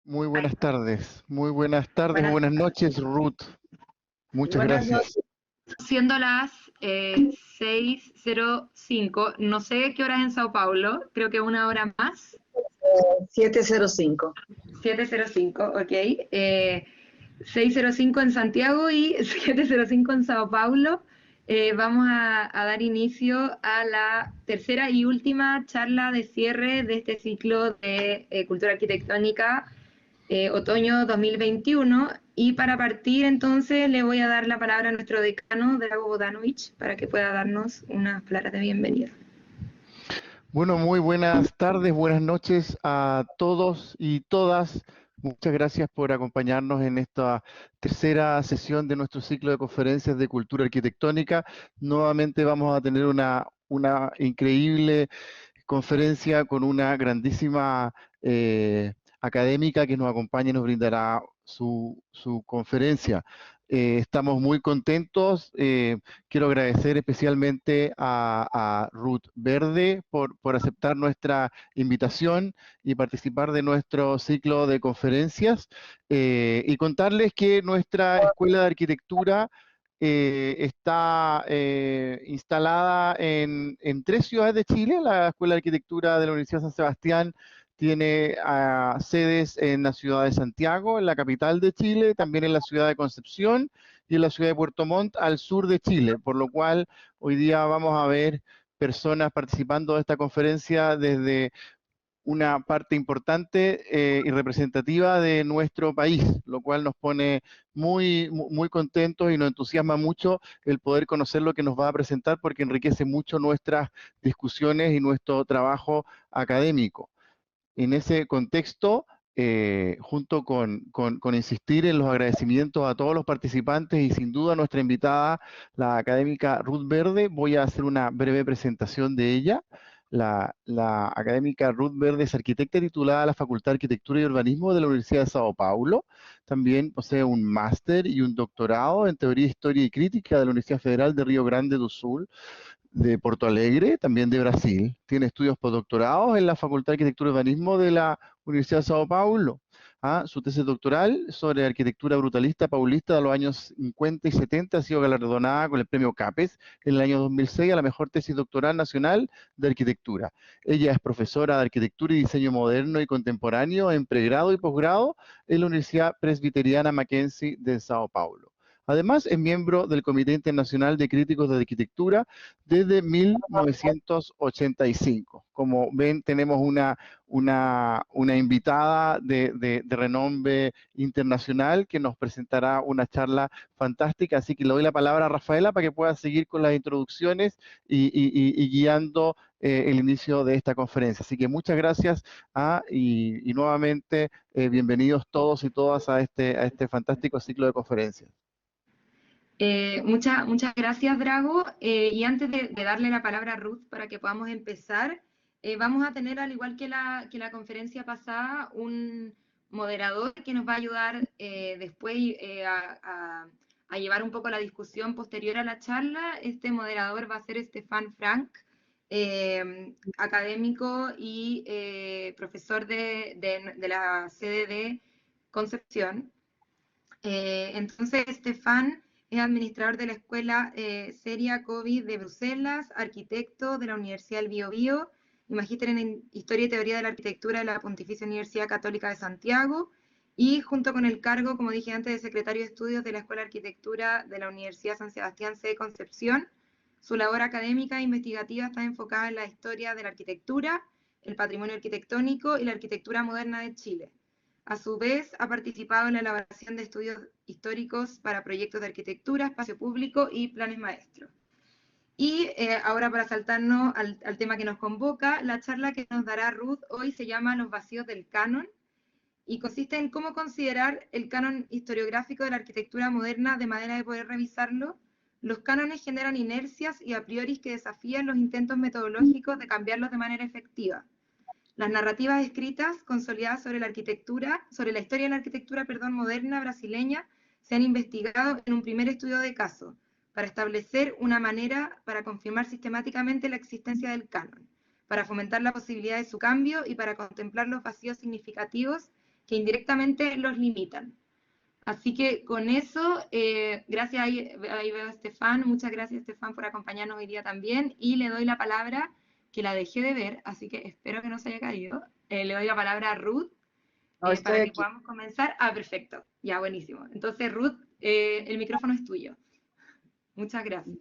Muy buenas tardes o Buenas buenas tardes. noches, Ruth. Muchas Buenas gracias. noches. Siendo las 6:05, no sé qué hora es en Sao Paulo, creo que una hora más. 7:05. 7:05, ok. 6:05 en Santiago y 7:05 en Sao Paulo. Vamos a dar inicio a la tercera y última charla de cierre de este ciclo de cultura arquitectónica otoño 2021. Y para partir entonces le voy a dar la palabra a nuestro decano, Drago Bodanovich, para que pueda darnos unas palabras de bienvenida. Bueno, muy buenas tardes, buenas noches a todos y todas. Muchas gracias por acompañarnos en esta tercera sesión de nuestro ciclo de conferencias de cultura arquitectónica. Nuevamente vamos a tener una increíble conferencia con una grandísima académica que nos acompaña y nos brindará su conferencia. Estamos muy contentos. Quiero agradecer especialmente a Ruth Verde por aceptar nuestra invitación y participar de nuestro ciclo de conferencias y contarles que nuestra Escuela de Arquitectura está instalada en 3 ciudades de Chile. La Escuela de Arquitectura de la Universidad de San Sebastián tiene sedes en la ciudad de Santiago, en la capital de Chile, también en la ciudad de Concepción y en la ciudad de Puerto Montt, al sur de Chile, por lo cual hoy día vamos a ver personas participando de esta conferencia desde una parte importante y representativa de nuestro país, lo cual nos pone muy contentos y nos entusiasma mucho el poder conocer lo que nos va a presentar porque enriquece mucho nuestras discusiones y nuestro trabajo académico. En ese contexto, junto con insistir en los agradecimientos a todos los participantes y sin duda a nuestra invitada, la académica Ruth Verde, voy a hacer una breve presentación de ella. La académica Ruth Verde es arquitecta titulada a la Facultad de Arquitectura y Urbanismo de la Universidad de Sao Paulo. También posee un máster y un doctorado en Teoría, Historia y Crítica de la Universidad Federal de Río Grande do Sul, de Porto Alegre, también de Brasil. Tiene estudios postdoctorados en la Facultad de Arquitectura y Urbanismo de la Universidad de Sao Paulo. Su tesis doctoral sobre arquitectura brutalista paulista de los años 50 y 70 ha sido galardonada con el premio CAPES en el año 2006 a la mejor tesis doctoral nacional de arquitectura. Ella es profesora de arquitectura y diseño moderno y contemporáneo en pregrado y posgrado en la Universidad Presbiteriana Mackenzie de Sao Paulo. Además, es miembro del Comité Internacional de Críticos de Arquitectura desde 1985. Como ven, tenemos una invitada de renombre internacional que nos presentará una charla fantástica, así que le doy la palabra a Rafaela para que pueda seguir con las introducciones y guiando el inicio de esta conferencia. Así que muchas gracias y nuevamente bienvenidos todos y todas a este fantástico ciclo de conferencias. Muchas gracias, Drago. Y antes de darle la palabra a Ruth para que podamos empezar, vamos a tener, al igual que la conferencia pasada, un moderador que nos va a ayudar después a llevar un poco la discusión posterior a la charla. Este moderador va a ser Stefan Frank, académico y profesor de la sede de Concepción. Entonces, Stefan es administrador de la Escuela Seria COVID de Bruselas, arquitecto de la Universidad del Biobío y magíster en Historia y Teoría de la Arquitectura de la Pontificia Universidad Católica de Santiago, y junto con el cargo, como dije antes, de secretario de Estudios de la Escuela de Arquitectura de la Universidad San Sebastián, sede Concepción, su labor académica e investigativa está enfocada en la historia de la arquitectura, el patrimonio arquitectónico y la arquitectura moderna de Chile. A su vez, ha participado en la elaboración de estudios históricos para proyectos de arquitectura, espacio público y planes maestros. Y ahora, para saltarnos al tema que nos convoca, la charla que nos dará Ruth hoy se llama Los vacíos del canon y consiste en cómo considerar el canon historiográfico de la arquitectura moderna de manera de poder revisarlo. Los cánones generan inercias y a priori que desafían los intentos metodológicos de cambiarlos de manera efectiva. Las narrativas escritas consolidadas sobre la arquitectura, sobre la historia de la arquitectura, moderna brasileña, se han investigado en un primer estudio de caso, para establecer una manera para confirmar sistemáticamente la existencia del canon, para fomentar la posibilidad de su cambio y para contemplar los vacíos significativos que indirectamente los limitan. Así que con eso, gracias, ahí veo a Estefan, muchas gracias Estefan por acompañarnos hoy día también, y le doy la palabra, que la dejé de ver, así que espero que no se haya caído, le doy la palabra a Ruth, No, estoy para que aquí. podamos comenzar. Ah, perfecto, ya, buenísimo. Entonces, Ruth, el micrófono es tuyo. Muchas gracias.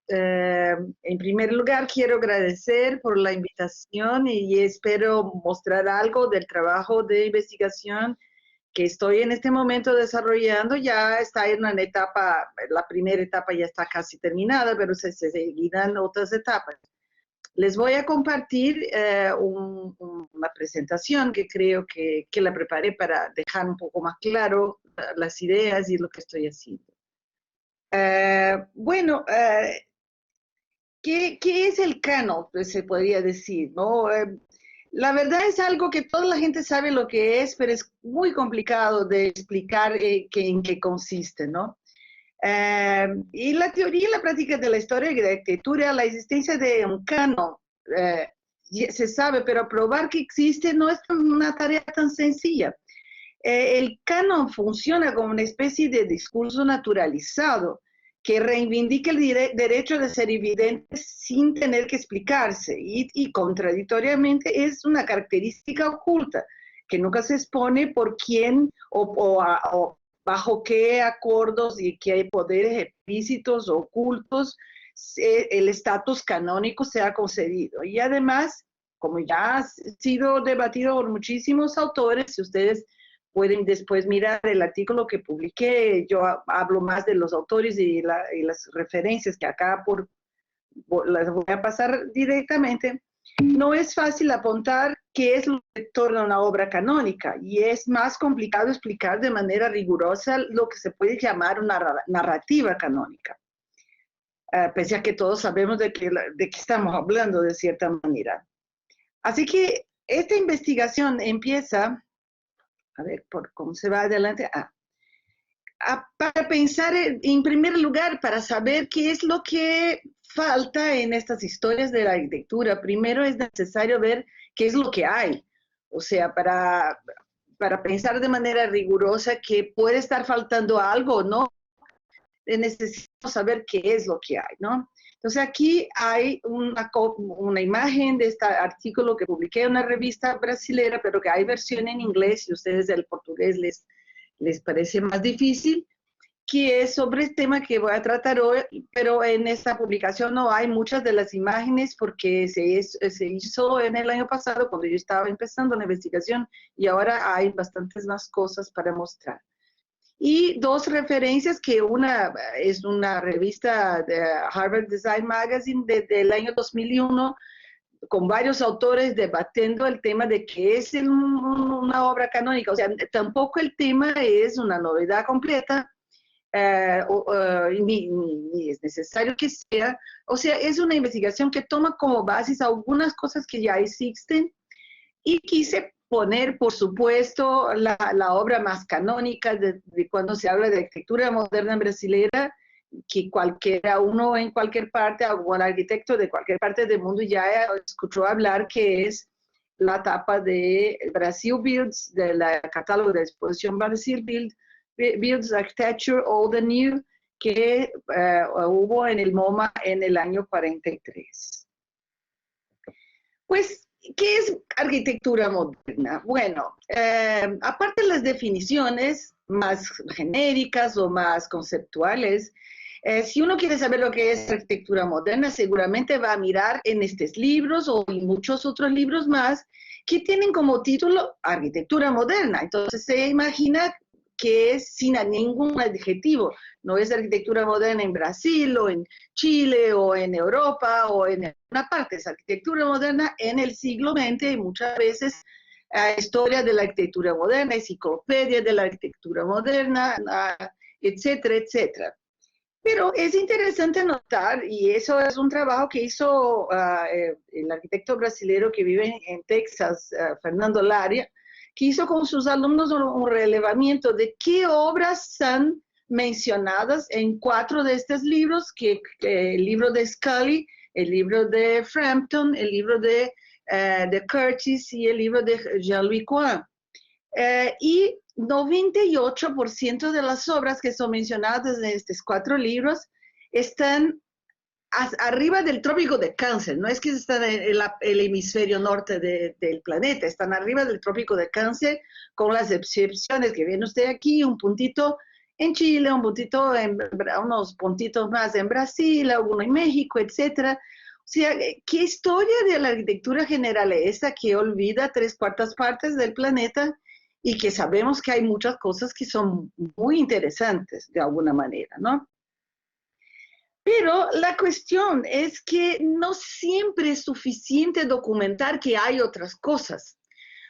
En primer lugar, quiero agradecer por la invitación y espero mostrar algo del trabajo de investigación que estoy en este momento desarrollando. Ya está en una etapa, la primera etapa ya está casi terminada, pero se seguirán otras etapas. Les voy a compartir una presentación que creo que la preparé para dejar un poco más claro las ideas y lo que estoy haciendo. Bueno, ¿qué es el canon? Pues se podría decir, ¿no? La verdad es algo que toda la gente sabe lo que es, pero es muy complicado de explicar en qué consiste, ¿no? Y la teoría y la práctica de la historia y de la arquitectura, la existencia de un canon, se sabe, pero probar que existe no es una tarea tan sencilla. El canon funciona como una especie de discurso naturalizado que reivindica el derecho de ser evidente sin tener que explicarse y contradictoriamente es una característica oculta que nunca se expone por quién o bajo qué acuerdos y qué poderes explícitos o ocultos el estatus canónico se ha concedido. Y además, como ya ha sido debatido por muchísimos autores, si ustedes pueden después mirar el artículo que publiqué, yo hablo más de los autores y las referencias que acá las voy a pasar directamente. No es fácil apuntar qué es lo que torna una obra canónica y es más complicado explicar de manera rigurosa lo que se puede llamar una narrativa canónica, pese a que todos sabemos de qué estamos hablando de cierta manera. Así que esta investigación empieza, a ver por cómo se va adelante, para pensar en primer lugar, para saber qué es lo que falta en estas historias de la arquitectura. Primero es necesario ver qué es lo que hay, o sea, para pensar de manera rigurosa que puede estar faltando algo, ¿no? Necesitamos saber qué es lo que hay, ¿no? Entonces aquí hay una imagen de este artículo que publiqué en una revista brasilera, pero que hay versión en inglés y ustedes del portugués les parece más difícil, que es sobre el tema que voy a tratar hoy, pero en esta publicación no hay muchas de las imágenes porque se hizo en el año pasado cuando yo estaba empezando la investigación y ahora hay bastantes más cosas para mostrar. Y dos referencias, que una es una revista de Harvard Design Magazine del año 2001, con varios autores debatiendo el tema de qué es una obra canónica. O sea, tampoco el tema es una novedad completa, ni es necesario que sea. O sea, es una investigación que toma como bases algunas cosas que ya existen y quise poner, por supuesto, la obra más canónica de cuando se habla de arquitectura moderna brasilera, que cualquiera, uno en cualquier parte, algún arquitecto de cualquier parte del mundo ya escuchó hablar, que es la etapa de Brasil Builds, del catálogo de exposición Brasil Builds Architecture Old and New, que hubo en el MoMA en el año 43. Pues, ¿qué es arquitectura moderna? Bueno, aparte de las definiciones más genéricas o más conceptuales, si uno quiere saber lo que es arquitectura moderna, seguramente va a mirar en estos libros o en muchos otros libros más que tienen como título Arquitectura Moderna. Entonces se imagina que es sin ningún adjetivo. No es arquitectura moderna en Brasil o en Chile o en Europa o en una parte. Es arquitectura moderna en el siglo XX y muchas veces historia de la arquitectura moderna, enciclopedia de la arquitectura moderna, etcétera, etcétera. Pero es interesante notar, y eso es un trabajo que hizo el arquitecto brasileño que vive en Texas, Fernando Laria, que hizo con sus alumnos un relevamiento de qué obras están mencionadas en 4 de estos libros, que el libro de Scully, el libro de Frampton, el libro de Curtis y el libro de Jean-Louis Coin. Y 98% de las obras que son mencionadas en estos 4 libros están arriba del trópico de Cáncer. No es que están en el hemisferio norte del planeta, están arriba del trópico de Cáncer, con las excepciones que viene usted aquí, un puntito en Chile, unos puntitos más en Brasil, uno en México, etc. O sea, ¿qué historia de la arquitectura general es esa que olvida 3/4 partes del planeta y que sabemos que hay muchas cosas que son muy interesantes de alguna manera, ¿no? Pero la cuestión es que no siempre es suficiente documentar que hay otras cosas.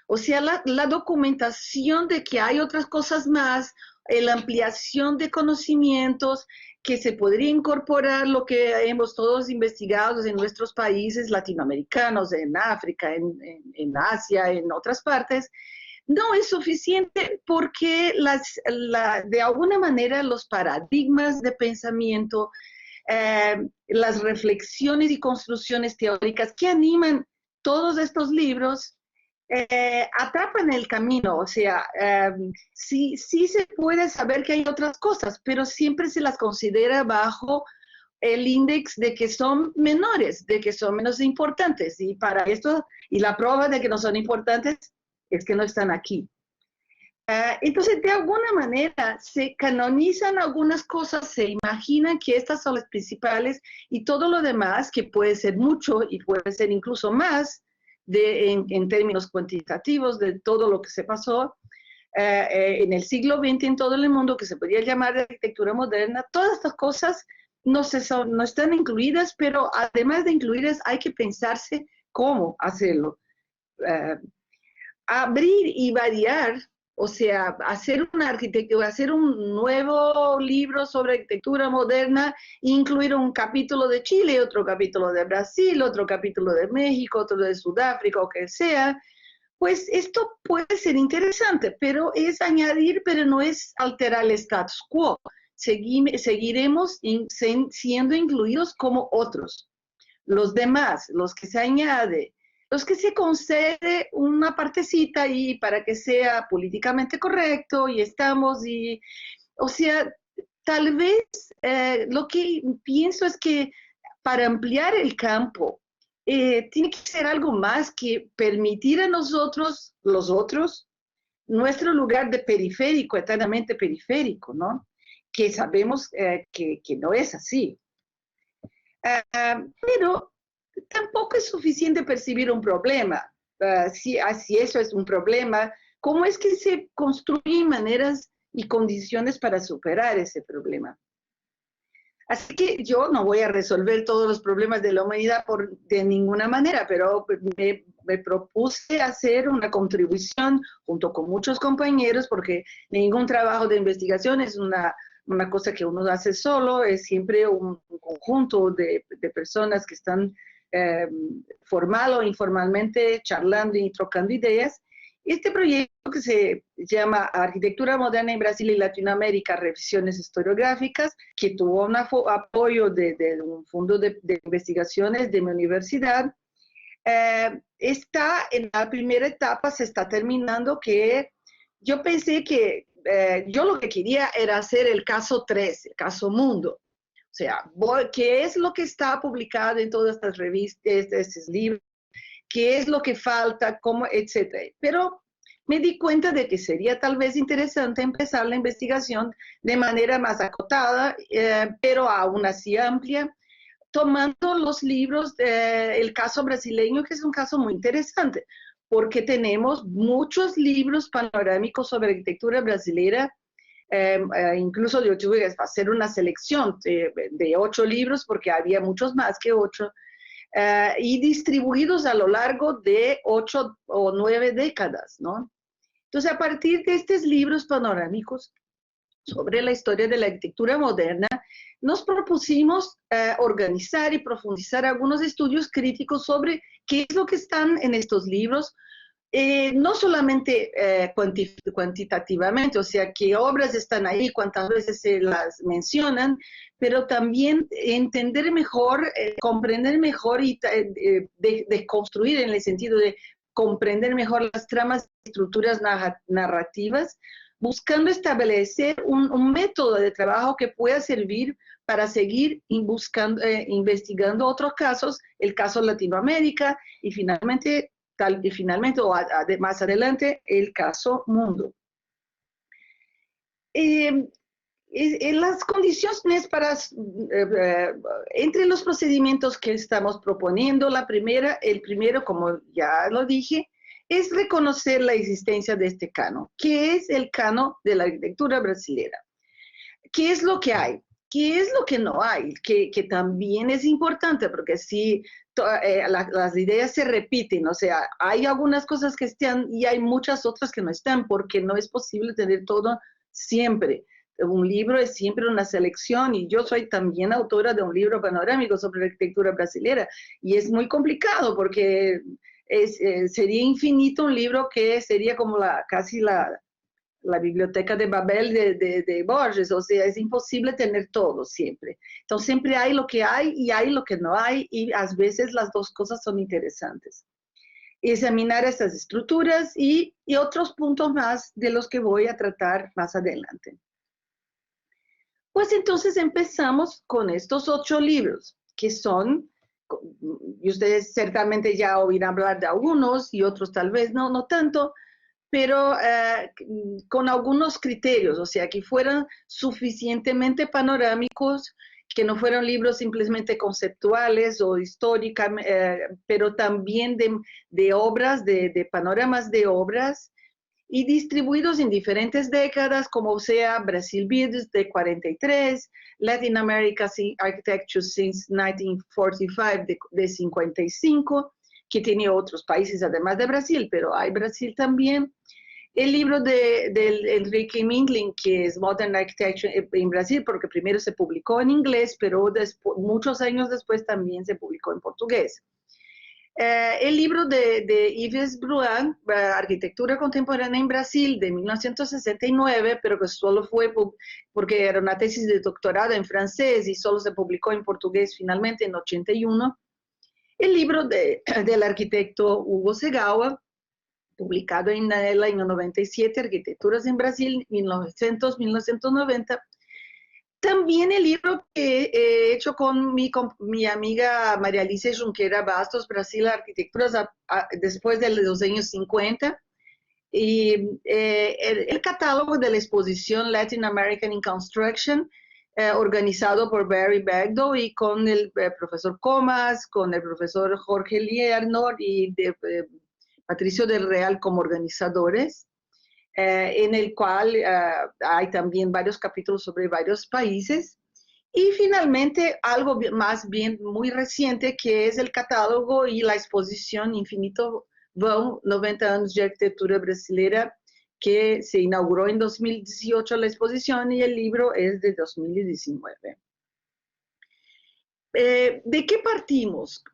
O sea, la documentación de que hay otras cosas más, la ampliación de conocimientos, que se podría incorporar lo que hemos todos investigado en nuestros países latinoamericanos, en África, en Asia, en otras partes, no es suficiente porque de alguna manera los paradigmas de pensamiento, las reflexiones y construcciones teóricas que animan todos estos libros atrapan el camino. O sea, sí se puede saber que hay otras cosas, pero siempre se las considera bajo el índice de que son menores, de que son menos importantes. Y para esto, y la prueba de que no son importantes es que no están aquí. Entonces, de alguna manera, se canonizan algunas cosas, se imaginan que estas son las principales y todo lo demás, que puede ser mucho y puede ser incluso más en términos cuantitativos de todo lo que se pasó en el siglo XX en todo el mundo, que se podría llamar de arquitectura moderna. Todas estas cosas no están incluidas, pero además de incluidas hay que pensarse cómo hacerlo. Abrir y variar. O sea, hacer un nuevo libro sobre arquitectura moderna, incluir un capítulo de Chile, otro capítulo de Brasil, otro capítulo de México, otro de Sudáfrica, o que sea, pues esto puede ser interesante, pero es añadir, pero no es alterar el status quo. Seguiremos siendo incluidos como otros. Los demás, los que se añade, los que se concede una partecita ahí para que sea políticamente correcto y o sea, tal vez lo que pienso es que para ampliar el campo tiene que ser algo más que permitir a nosotros, los otros, nuestro lugar de periférico, eternamente periférico, ¿no? Que sabemos que no es así. Pero tampoco es suficiente percibir un problema. Si eso es un problema, ¿cómo es que se construyen maneras y condiciones para superar ese problema? Así que yo no voy a resolver todos los problemas de la humanidad de ninguna manera, pero me propuse hacer una contribución junto con muchos compañeros, porque ningún trabajo de investigación es una cosa que uno hace solo, es siempre un conjunto de personas que están formal o informalmente charlando y trocando ideas. Este proyecto, que se llama Arquitectura Moderna en Brasil y Latinoamérica, Revisiones Historiográficas, que tuvo un apoyo de un fondo de investigaciones de mi universidad, está en la primera etapa, se está terminando, que yo pensé que yo lo que quería era hacer el caso 3, el caso mundo. O sea, ¿qué es lo que está publicado en todas estas revistas, estos libros? ¿Qué es lo que falta? ¿Cómo? Etcétera. Pero me di cuenta de que sería tal vez interesante empezar la investigación de manera más acotada, pero aún así amplia, tomando los libros del caso brasileño, que es un caso muy interesante, porque tenemos muchos libros panorámicos sobre arquitectura brasileña. Incluso yo tuve que hacer una selección de 8 libros, porque había muchos más que 8, y distribuidos a lo largo de 8 o 9 décadas, ¿no? Entonces, a partir de estos libros panorámicos sobre la historia de la arquitectura moderna, nos propusimos organizar y profundizar algunos estudios críticos sobre qué es lo que están en estos libros, no solamente cuantitativamente, o sea, qué obras están ahí, cuántas veces se las mencionan, pero también entender mejor, comprender mejor y desconstruir en el sentido de comprender mejor las tramas y estructuras narrativas, buscando establecer un método de trabajo que pueda servir para seguir investigando otros casos, el caso Latinoamérica y finalmente más adelante, el caso mundo. Las condiciones entre los procedimientos que estamos proponiendo, el primero, como ya lo dije, es reconocer la existencia de este canon. ¿Qué es el canon de la arquitectura brasilera? ¿Qué es lo que hay? ¿Qué es lo que no hay? Que también es importante, porque si las ideas se repiten, o sea, hay algunas cosas que están y hay muchas otras que no están, porque no es posible tener todo siempre. Un libro es siempre una selección y yo soy también autora de un libro panorámico sobre la arquitectura brasilera y es muy complicado porque sería infinito un libro que sería como casi la biblioteca de Babel de Borges, o sea, es imposible tener todo siempre. Entonces siempre hay lo que hay y hay lo que no hay y a veces las dos cosas son interesantes. Examinar estas estructuras y otros puntos más de los que voy a tratar más adelante. Pues entonces empezamos con estos 8 libros, que son, y ustedes certamente ya oirán hablar de algunos y otros tal vez no tanto, pero con algunos criterios, o sea, que fueran suficientemente panorámicos, que no fueran libros simplemente conceptuales o históricos, pero también de obras, de panoramas de obras, y distribuidos en diferentes décadas, como sea Brasil Builds de 43, Latin America Architecture since 1945 de 55, que tiene otros países además de Brasil, pero hay Brasil también. El libro de Enrique Mindlin, que es Modern Architecture en Brasil, porque primero se publicó en inglés, pero muchos años después también se publicó en portugués. El libro de Yves Bruin, Arquitectura Contemporánea en Brasil, de 1969, pero que solo fue porque era una tesis de doctorado en francés y solo se publicó en portugués finalmente en 81. El libro del arquitecto Hugo Segawa, publicado en el año 97, Arquitecturas en Brasil, 1900-1990. También el libro que he hecho con mi amiga María Alicia Junquera Bastos, Brasil, Arquitecturas después de los años 50, y el catálogo de la exposición Latin American in Construction, organizado por Barry Bagdo y con el profesor Comas, con el profesor Jorge Liernor y Patricio del Real como organizadores. En el cual hay también varios capítulos sobre varios países. Y finalmente, algo más bien muy reciente, que es el catálogo y la exposición Infinito Vão, 90 años de arquitectura brasileira, que se inauguró en 2018 la exposición y el libro es de 2019. ¿De qué partimos?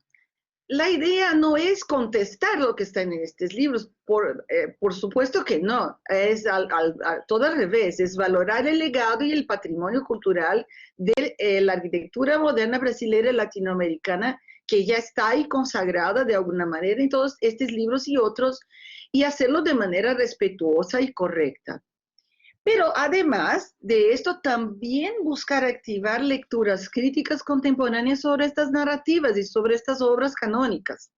La idea no es contestar lo que está en estos libros, por supuesto que no, es todo al revés, es valorar el legado y el patrimonio cultural de la arquitectura moderna brasileña y latinoamericana, que ya está ahí consagrada de alguna manera en todos estos libros y otros, y hacerlo de manera respetuosa y correcta. Pero además de esto, también buscar activar lecturas críticas contemporáneas sobre estas narrativas y sobre estas obras canónicas,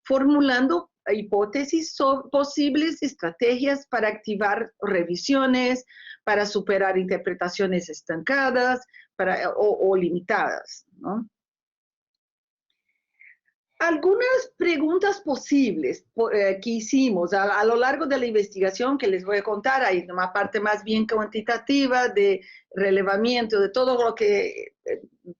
formulando hipótesis sobre posibles estrategias para activar revisiones, para superar interpretaciones estancadas o limitadas, ¿no? Algunas preguntas posibles que hicimos a lo largo de la investigación que les voy a contar, hay una parte más bien cuantitativa de relevamiento de todo lo que,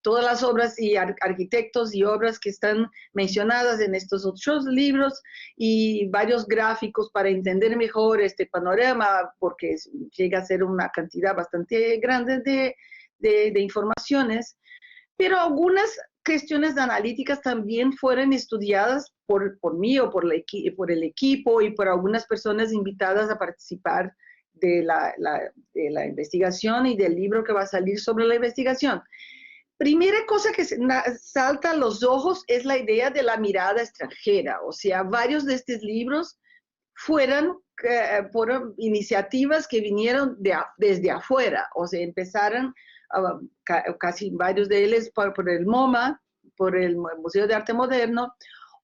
todas las obras y arquitectos y obras que están mencionadas en estos 8 libros y varios gráficos para entender mejor este panorama, porque llega a ser una cantidad bastante grande de informaciones, pero algunas cuestiones analíticas también fueron estudiadas por mí o por el equipo y por algunas personas invitadas a participar de la investigación y del libro que va a salir sobre la investigación. primera cosa que salta a los ojos es la idea de la mirada extranjera. O sea, varios de estos libros fueron por iniciativas que vinieron desde afuera. O sea, empezaron casi varios de ellos por el MoMA, por el Museo de Arte Moderno,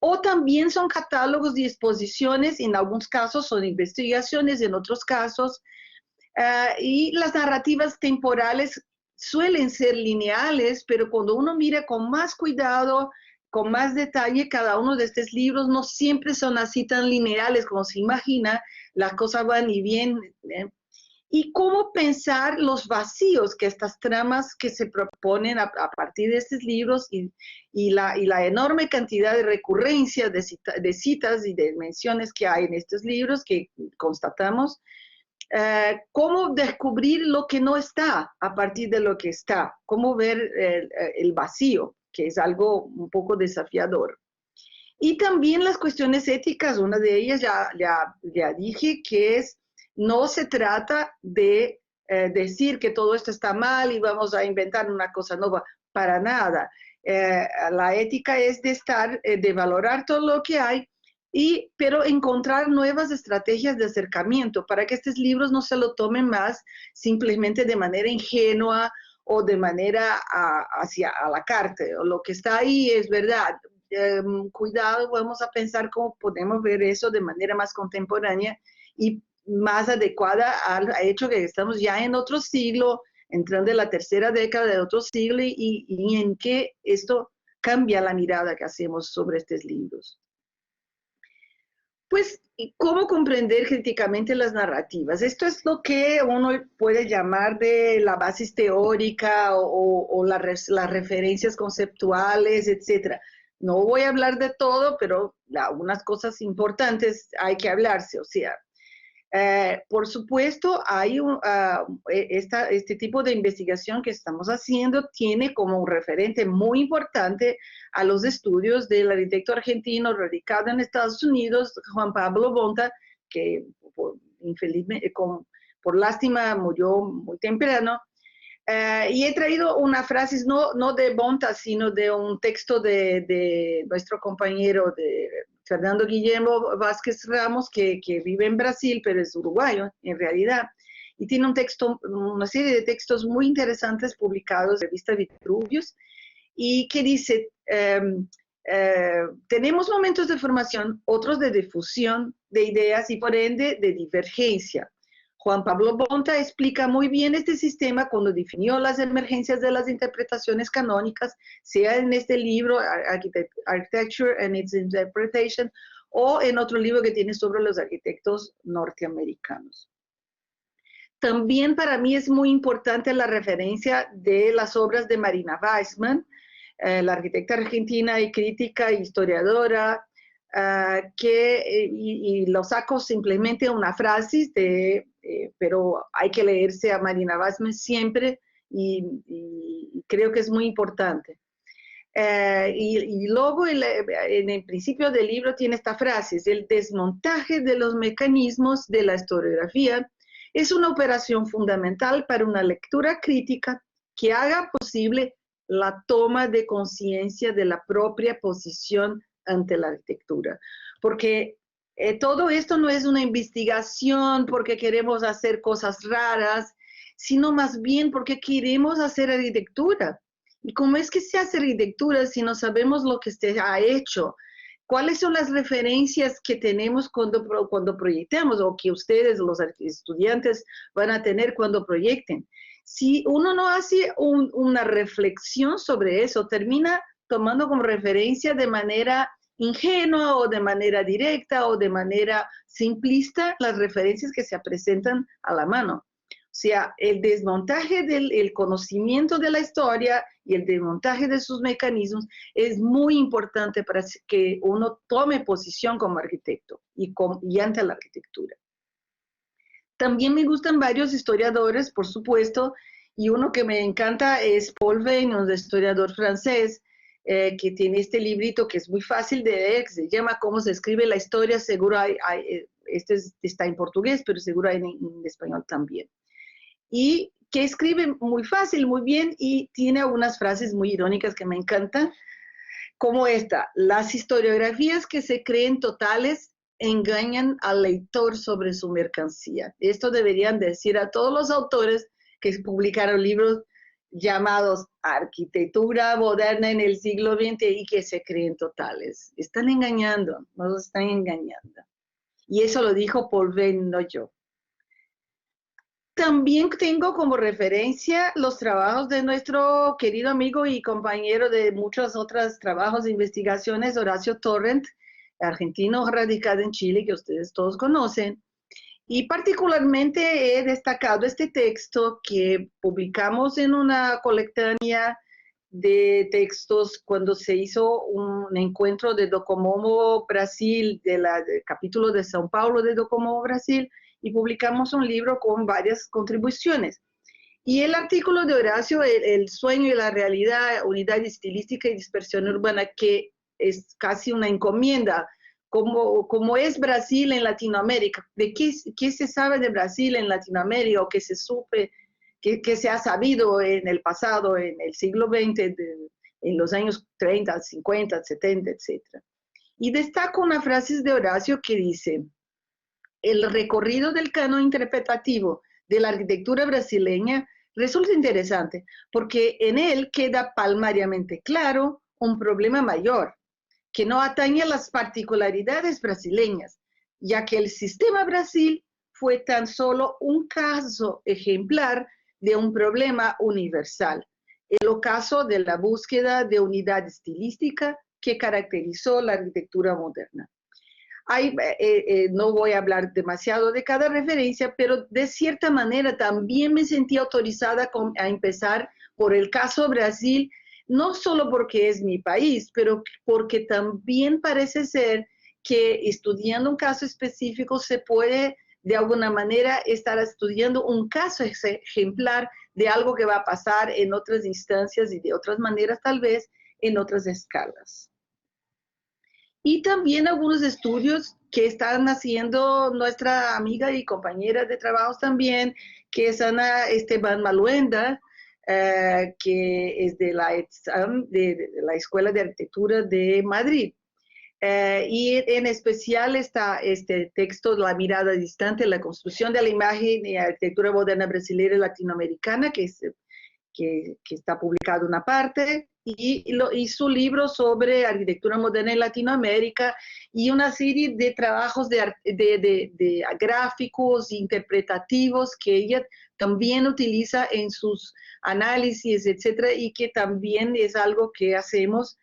o también son catálogos de exposiciones, en algunos casos son investigaciones, en otros casos, y las narrativas temporales suelen ser lineales, pero cuando uno mira con más cuidado, con más detalle, cada uno de estos libros no siempre son así tan lineales como se imagina, las cosas van y vienen, y cómo pensar los vacíos que estas tramas que se proponen a partir de estos libros y la enorme cantidad de recurrencias de citas y de menciones que hay en estos libros que constatamos, cómo descubrir lo que no está a partir de lo que está, cómo ver el vacío, que es algo un poco desafiador. Y también las cuestiones éticas, una de ellas ya dije, que es, no se trata de decir que todo esto está mal y vamos a inventar una cosa nueva, para nada. La ética es de valorar todo lo que hay, pero encontrar nuevas estrategias de acercamiento para que estos libros no se lo tomen más simplemente de manera ingenua o de manera hacia a la carta. O lo que está ahí es verdad. Cuidado, vamos a pensar cómo podemos ver eso de manera más contemporánea y más adecuada al hecho que estamos ya en otro siglo, entrando en la tercera década de otro siglo y en que esto cambia la mirada que hacemos sobre estos libros. Pues, ¿cómo comprender críticamente las narrativas? Esto es lo que uno puede llamar de la base teórica o las referencias conceptuales, etc. No voy a hablar de todo, pero algunas cosas importantes hay que hablarse, o sea, por supuesto, hay este tipo de investigación que estamos haciendo tiene como un referente muy importante a los estudios del arquitecto argentino radicado en Estados Unidos, Juan Pablo Bonta, que infelizmente, por lástima murió muy temprano. Y he traído una frase, no de Bonta, sino de un texto de nuestro compañero Fernando Guillermo Vázquez Ramos, que vive en Brasil, pero es uruguayo en realidad, y tiene una serie de textos muy interesantes publicados en la revista Vitruvius, y que dice, tenemos momentos de formación, otros de difusión de ideas y por ende de divergencia. Juan Pablo Bonta explica muy bien este sistema cuando definió las emergencias de las interpretaciones canónicas, sea en este libro, Architecture and its Interpretation, o en otro libro que tiene sobre los arquitectos norteamericanos. También para mí es muy importante la referencia de las obras de Marina Weissman, la arquitecta argentina y crítica e historiadora, y lo saco simplemente una frase, pero hay que leerse a Marina Weissman siempre y creo que es muy importante. Y luego en el principio del libro tiene esta frase, el desmontaje de los mecanismos de la historiografía es una operación fundamental para una lectura crítica que haga posible la toma de conciencia de la propia posición ante la arquitectura. Porque todo esto no es una investigación porque queremos hacer cosas raras, sino más bien porque queremos hacer arquitectura. ¿Y cómo es que se hace arquitectura si no sabemos lo que se ha hecho? ¿Cuáles son las referencias que tenemos cuando proyectamos o que ustedes, los estudiantes, van a tener cuando proyecten? Si uno no hace una reflexión sobre eso, termina tomando como referencia de manera ingenua o de manera directa o de manera simplista las referencias que se presentan a la mano. O sea, el desmontaje del conocimiento de la historia y el desmontaje de sus mecanismos es muy importante para que uno tome posición como arquitecto y ante la arquitectura. También me gustan varios historiadores, por supuesto, y uno que me encanta es Paul Veyne, un historiador francés, que tiene este librito que es muy fácil de leer, que se llama Cómo se escribe la historia. Seguro este está en portugués, pero seguro hay en español también. Y que escribe muy fácil, muy bien, y tiene algunas frases muy irónicas que me encantan, como esta: las historiografías que se creen totales engañan al lector sobre su mercancía. Esto deberían decir a todos los autores que publicaron libros llamados Arquitectura Moderna en el siglo XX y que se creen totales. Están engañando, nos están engañando. Y eso lo dijo Paul Veyne, no yo. También tengo como referencia los trabajos de nuestro querido amigo y compañero de muchos otros trabajos de investigaciones, Horacio Torrent, argentino radicado en Chile, que ustedes todos conocen. Y particularmente he destacado este texto que publicamos en una colectánea de textos cuando se hizo un encuentro de Docomomo Brasil, del capítulo de São Paulo de Docomomo Brasil, y publicamos un libro con varias contribuciones. Y el artículo de Horacio, el sueño y la realidad, unidad estilística y dispersión urbana, que es casi una encomienda, como es Brasil en Latinoamérica, de qué se sabe de Brasil en Latinoamérica, o qué se supe, que se ha sabido en el pasado, en el siglo XX, en los años 30, 50, 70, etc. Y destaco una frase de Horacio que dice: el recorrido del canon interpretativo de la arquitectura brasileña resulta interesante porque en él queda palmariamente claro un problema mayor, que no atañe a las particularidades brasileñas, ya que el sistema Brasil fue tan solo un caso ejemplar de un problema universal, el ocaso de la búsqueda de unidad estilística que caracterizó la arquitectura moderna. No voy a hablar demasiado de cada referencia, pero de cierta manera también me sentí autorizada a empezar por el caso Brasil, no solo porque es mi país, pero porque también parece ser que estudiando un caso específico se puede de alguna manera estar estudiando un caso ejemplar de algo que va a pasar en otras instancias y de otras maneras, tal vez en otras escalas. Y también algunos estudios que están haciendo nuestra amiga y compañera de trabajos también, que es Ana Esteban Maluenda, que es de la Escuela de Arquitectura de Madrid. Y en especial está este texto, La mirada distante, la construcción de la imagen y arquitectura moderna brasileña y latinoamericana, que está publicado una parte, y su libro sobre arquitectura moderna en Latinoamérica, y una serie de trabajos de gráficos interpretativos que ella también utiliza en sus análisis, etcétera, y que también es algo que hacemos,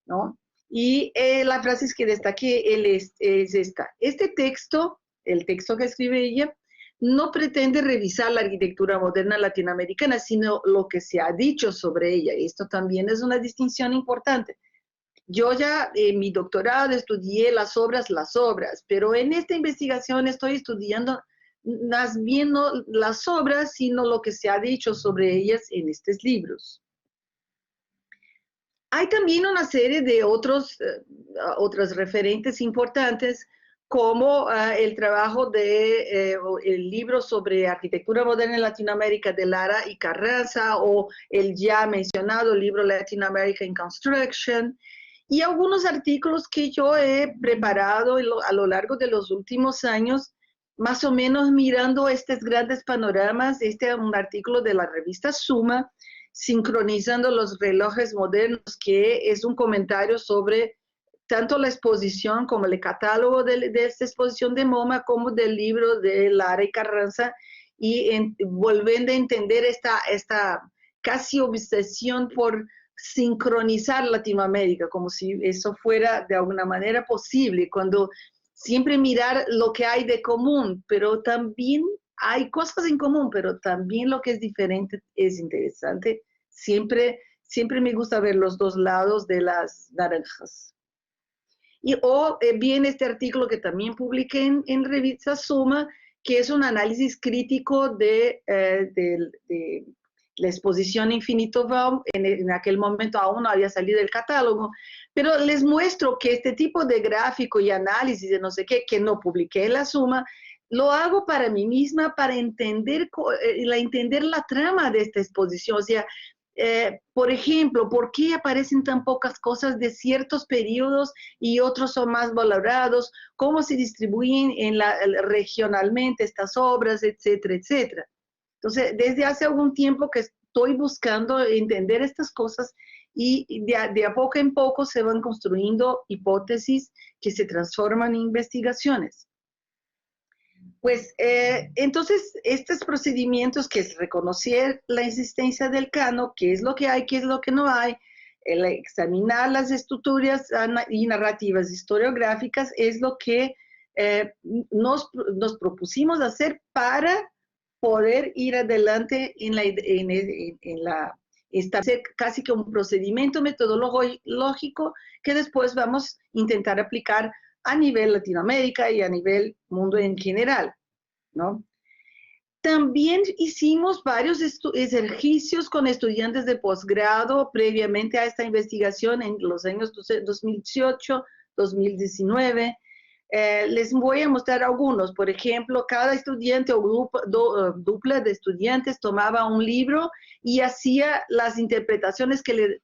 ¿no? Y la frase que destaqué es esta: este texto, el texto que escribe ella, no pretende revisar la arquitectura moderna latinoamericana, sino lo que se ha dicho sobre ella. Esto también es una distinción importante. Yo ya en mi doctorado estudié las obras, pero en esta investigación estoy estudiando más bien no las obras, sino lo que se ha dicho sobre ellas en estos libros. Hay también una serie de otros referentes importantes, como el trabajo el libro sobre arquitectura moderna en Latinoamérica de Lara y Carranza, o el ya mencionado libro Latin America in Construction, y algunos artículos que yo he preparado a lo largo de los últimos años, más o menos mirando estos grandes panoramas. Este es un artículo de la revista Suma, Sincronizando los relojes modernos, que es un comentario sobre tanto la exposición como el catálogo de esta exposición de MoMA, como del libro de Lara y Carranza, y volviendo a entender esta casi obsesión por sincronizar Latinoamérica, como si eso fuera de alguna manera posible, cuando siempre mirar lo que hay de común, pero también hay cosas en común, pero también lo que es diferente es interesante. Siempre me gusta ver los dos lados de las naranjas. Bien este artículo que también publiqué en revista Suma, que es un análisis crítico de la exposición Infinito Baum. En aquel momento aún no había salido el catálogo, pero les muestro que este tipo de gráfico y análisis de no sé qué, que no publiqué en la Suma, lo hago para mí misma, para entender la trama de esta exposición. O sea, por ejemplo, ¿por qué aparecen tan pocas cosas de ciertos periodos y otros son más valorados? ¿Cómo se distribuyen regionalmente estas obras, etcétera, etcétera? Entonces, desde hace algún tiempo que estoy buscando entender estas cosas y de a poco en poco se van construyendo hipótesis que se transforman en investigaciones. Pues entonces estos procedimientos, que es reconocer la existencia del canon, qué es lo que hay, qué es lo que no hay, examinar las estructuras y narrativas historiográficas, es lo que nos propusimos hacer para poder ir adelante en la establecer casi que un procedimiento metodológico que después vamos a intentar aplicar a nivel Latinoamérica y a nivel mundo en general, ¿no? También hicimos varios ejercicios con estudiantes de posgrado previamente a esta investigación en los años 2018, 2019. Les voy a mostrar algunos. Por ejemplo, cada estudiante o dupla de estudiantes tomaba un libro y hacía las interpretaciones que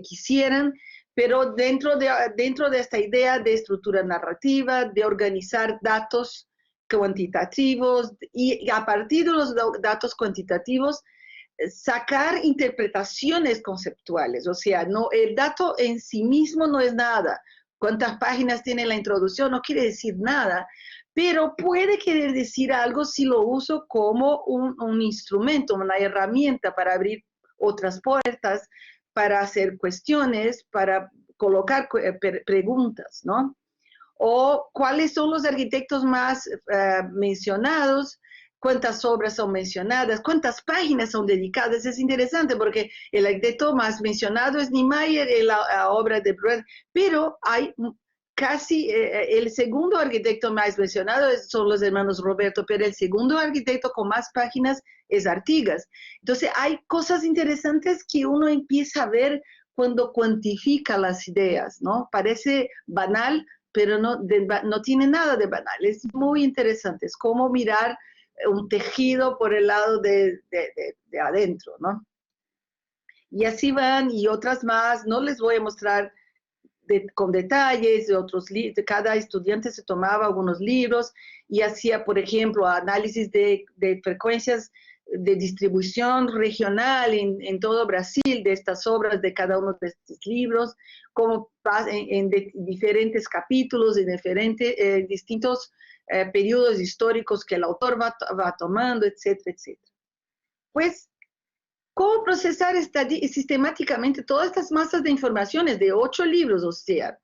quisieran, pero dentro de esta idea de estructura narrativa, de organizar datos cuantitativos y a partir de los datos cuantitativos sacar interpretaciones conceptuales. O sea, no, el dato en sí mismo no es nada. Cuántas páginas tiene la introducción no quiere decir nada, pero puede querer decir algo si lo uso como un instrumento, una herramienta para abrir otras puertas, para hacer cuestiones, para colocar preguntas, ¿no? O cuáles son los arquitectos más mencionados, cuántas obras son mencionadas, cuántas páginas son dedicadas. Es interesante porque el arquitecto más mencionado es Niemeyer en la obra de Breuer, pero hay casi el segundo arquitecto más mencionado son los hermanos Roberto, pero el segundo arquitecto con más páginas es Artigas. Entonces hay cosas interesantes que uno empieza a ver cuando cuantifica las ideas, ¿no? Parece banal, pero no tiene nada de banal. Es muy interesante, es como mirar un tejido por el lado de adentro, ¿no? Y así van, y otras más, no les voy a mostrar con detalles de otros libros. Cada estudiante se tomaba algunos libros y hacía, por ejemplo, análisis de frecuencias de distribución regional en todo Brasil de estas obras, de cada uno de estos libros, como en diferentes capítulos, en distintos periodos históricos que el autor va tomando, etcétera, etcétera. Pues, ¿cómo procesar sistemáticamente todas estas masas de informaciones de 8 libros? O sea,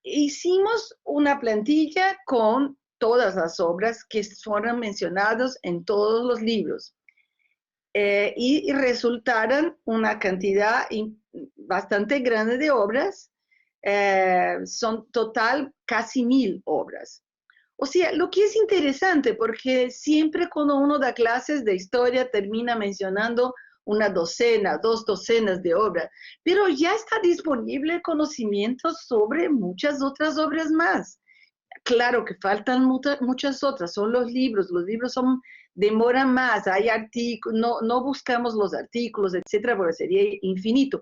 hicimos una plantilla con todas las obras que fueron mencionadas en todos los libros y resultaron una cantidad bastante grande de obras, son total casi 1000 obras. O sea, lo que es interesante, porque siempre cuando uno da clases de historia termina mencionando una docena, 2 docenas de obras, pero ya está disponible conocimiento sobre muchas otras obras más. Claro que faltan muchas otras, son los libros demoran más, hay artículos, no buscamos los artículos, etcétera, porque sería infinito.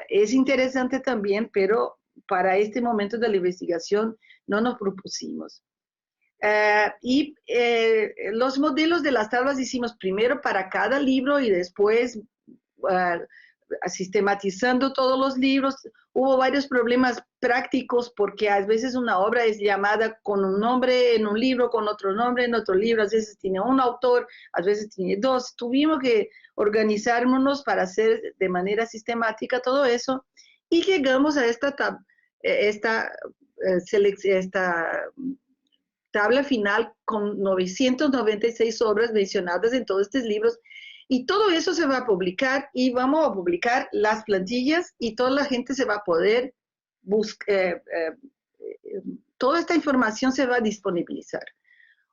Es interesante también, pero para este momento de la investigación no nos propusimos. Los modelos de las tablas hicimos primero para cada libro y después sistematizando todos los libros. Hubo varios problemas prácticos porque a veces una obra es llamada con un nombre en un libro, con otro nombre en otro libro, a veces tiene un autor, a veces tiene 2. Tuvimos que organizarnos para hacer de manera sistemática todo eso y llegamos a esta tabla final con 996 obras mencionadas en todos estos libros, y todo eso se va a publicar y vamos a publicar las plantillas y toda la gente se va a poder buscar, toda esta información se va a disponibilizar.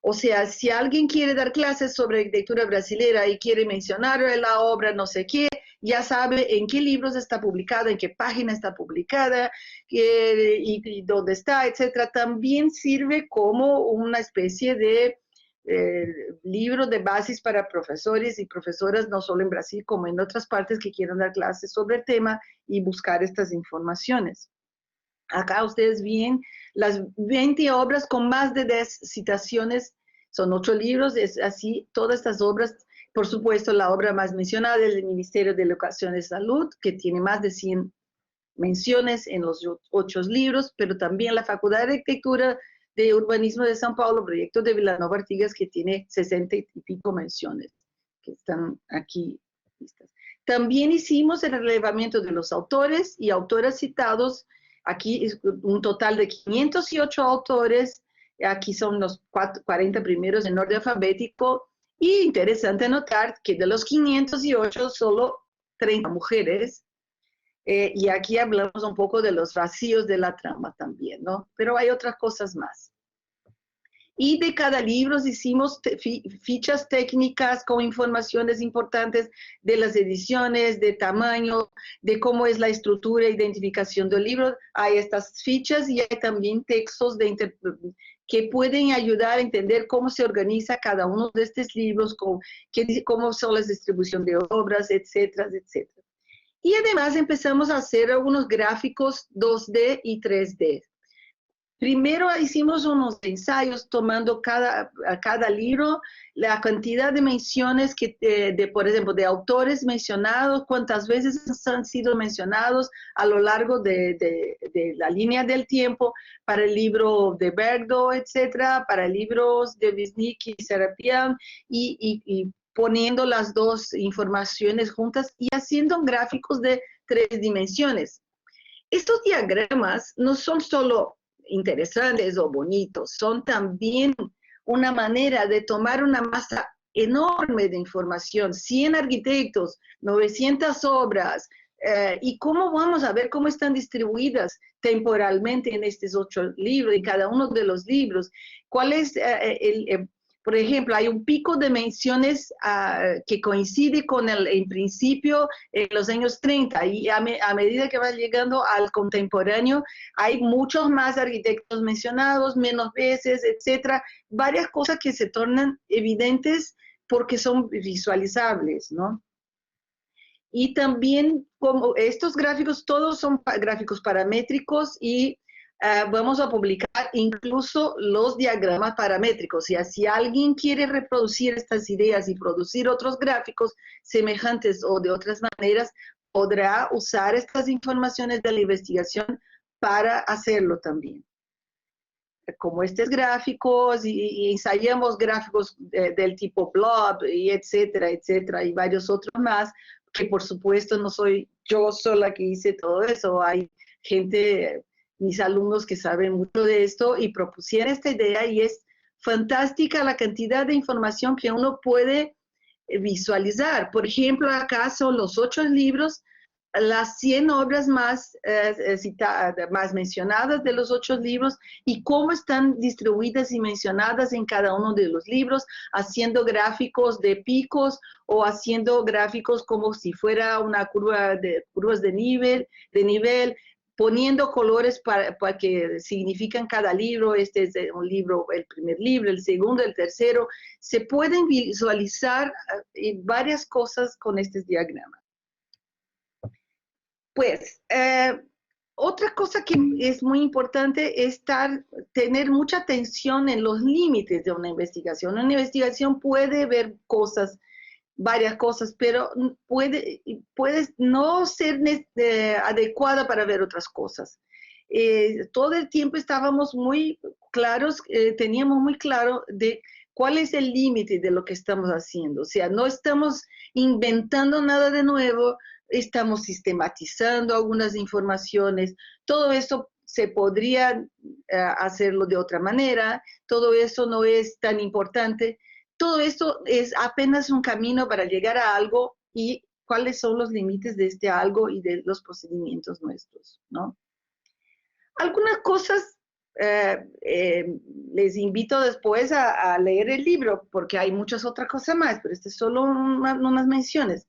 O sea, si alguien quiere dar clases sobre arquitectura brasilera y quiere mencionar la obra no sé qué, ya sabe en qué libros está publicada, en qué página está publicada y dónde está, etcétera. También sirve como una especie de libro de bases para profesores y profesoras, no solo en Brasil, como en otras partes que quieran dar clases sobre el tema y buscar estas informaciones. Acá ustedes ven las 20 obras con más de 10 citaciones, son 8 libros, es así, todas estas obras, por supuesto, la obra más mencionada es el Ministerio de Educación y Salud, que tiene más de 100 menciones en los 8 libros, pero también la Facultad de Arquitectura de Urbanismo de São Paulo, proyecto de Vilanova Artigas, que tiene 60 y pico menciones, que están aquí listas. También hicimos el relevamiento de los autores y autoras citados. Aquí es un total de 508 autores, aquí son los 40 primeros en orden alfabético, y interesante notar que de los 508 solo 30 mujeres, y aquí hablamos un poco de los vacíos de la trama también, ¿no? Pero hay otras cosas más. Y de cada libro hicimos fichas técnicas con informaciones importantes de las ediciones, de tamaño, de cómo es la estructura e identificación del libro. Hay estas fichas y hay también textos que pueden ayudar a entender cómo se organiza cada uno de estos libros, cómo son las distribución de obras, etcétera, etcétera. Y además empezamos a hacer algunos gráficos 2D y 3D. Primero hicimos unos ensayos tomando cada libro, la cantidad de menciones por ejemplo, de autores mencionados, cuántas veces han sido mencionados a lo largo de la línea del tiempo, para el libro de Bergdorf, etcétera, para libros de Wisnik y Serapian, y poniendo las dos informaciones juntas y haciendo gráficos de 3 dimensiones. Estos diagramas no son solo interesantes o bonitos, son también una manera de tomar una masa enorme de información, 100 arquitectos, 900 obras, y cómo vamos a ver cómo están distribuidas temporalmente en estos 8 libros, en cada uno de los libros, cuál es por ejemplo, hay un pico de menciones que coincide con en principio, en los años 30, y a medida que va llegando al contemporáneo, hay muchos más arquitectos mencionados, menos veces, etcétera, varias cosas que se tornan evidentes porque son visualizables, ¿no? Y también, como estos gráficos, todos son gráficos paramétricos y vamos a publicar incluso los diagramas paramétricos. Y si alguien quiere reproducir estas ideas y producir otros gráficos semejantes o de otras maneras, podrá usar estas informaciones de la investigación para hacerlo también. Como estos gráficos, y ensayamos gráficos del tipo blob, y etcétera, etcétera, y varios otros más, que por supuesto no soy yo sola que hice todo eso, hay gente, mis alumnos que saben mucho de esto y propusieron esta idea, y es fantástica la cantidad de información que uno puede visualizar. Por ejemplo, acá son los 8 libros, las 100 obras más mencionadas de los 8 libros y cómo están distribuidas y mencionadas en cada uno de los libros, haciendo gráficos de picos o haciendo gráficos como si fuera una curvas de nivel, poniendo colores para que significan cada libro. Este es un libro, el primer libro, el segundo, el tercero. Se pueden visualizar varias cosas con estos diagramas. Pues, otra cosa que es muy importante es tener mucha atención en los límites de una investigación. Una investigación puede ver cosas, varias cosas, pero puede no ser adecuada para ver otras cosas. Todo el tiempo estábamos muy claros, teníamos muy claro de cuál es el límite de lo que estamos haciendo. O sea, no estamos inventando nada de nuevo, estamos sistematizando algunas informaciones. Todo eso se podría hacerlo de otra manera, todo eso no es tan importante. Todo esto es apenas un camino para llegar a algo, y cuáles son los límites de este algo y de los procedimientos nuestros, ¿no? Algunas cosas les invito después a leer el libro, porque hay muchas otras cosas más, pero estas son solo unas menciones.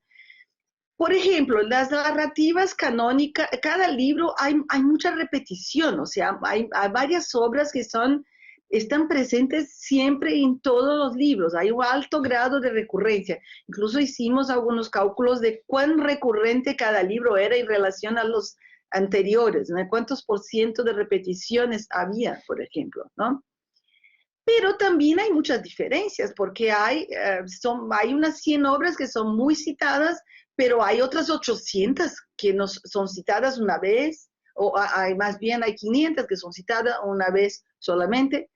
Por ejemplo, las narrativas canónicas, cada libro hay mucha repetición, o sea, hay varias obras que están presentes siempre en todos los libros, hay un alto grado de recurrencia. Incluso hicimos algunos cálculos de cuán recurrente cada libro era en relación a los anteriores, ¿no? ¿Cuántos por ciento de repeticiones había, por ejemplo, ¿no? Pero también hay muchas diferencias, porque hay unas 100 obras que son muy citadas, pero hay otras 800 que no son citadas una vez, o más bien hay 500 que son citadas una vez solamente.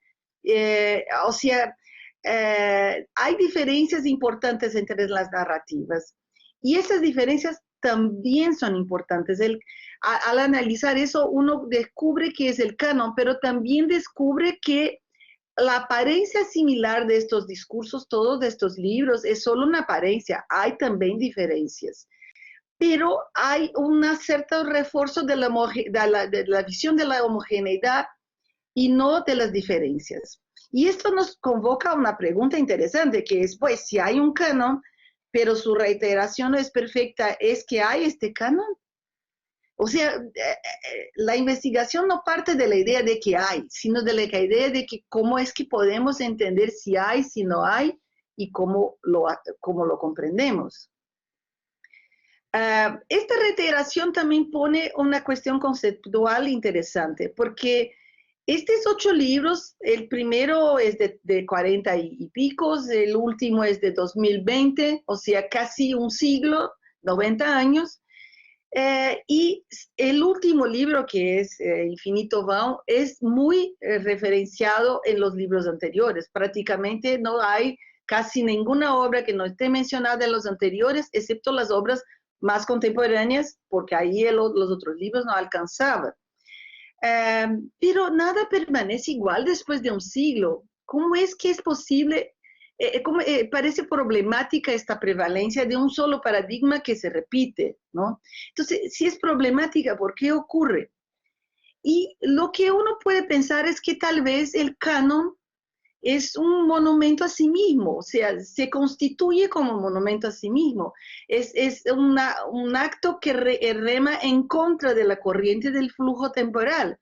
O sea, hay diferencias importantes entre las narrativas. Y esas diferencias también son importantes. Al analizar eso, uno descubre que es el canon, pero también descubre que la apariencia similar de estos discursos, todos de estos libros, es solo una apariencia. Hay también diferencias. Pero hay un cierto refuerzo de la visión de la homogeneidad y no de las diferencias. Y esto nos convoca a una pregunta interesante, que es, pues, si hay un canon, pero su reiteración no es perfecta, ¿es que hay este canon? O sea, la investigación no parte de la idea de que hay, sino de la idea de que cómo es que podemos entender si hay, si no hay, y cómo lo comprendemos. Esta reiteración también pone una cuestión conceptual interesante, porque estos 8 libros, el primero es de 40 y picos, el último es de 2020, o sea, casi un siglo, 90 años, y el último libro, que es Infinito Vão, es muy referenciado en los libros anteriores. Prácticamente no hay casi ninguna obra que no esté mencionada en los anteriores, excepto las obras más contemporáneas, porque ahí los otros libros no alcanzaban. Pero nada permanece igual después de un siglo. ¿Cómo es que es posible? Parece problemática esta prevalencia de un solo paradigma que se repite, ¿no? Entonces, si es problemática, ¿por qué ocurre? Y lo que uno puede pensar es que tal vez el canon es un monumento a sí mismo, o sea, se constituye como monumento a sí mismo. Es un acto que rema en contra de la corriente del flujo temporal.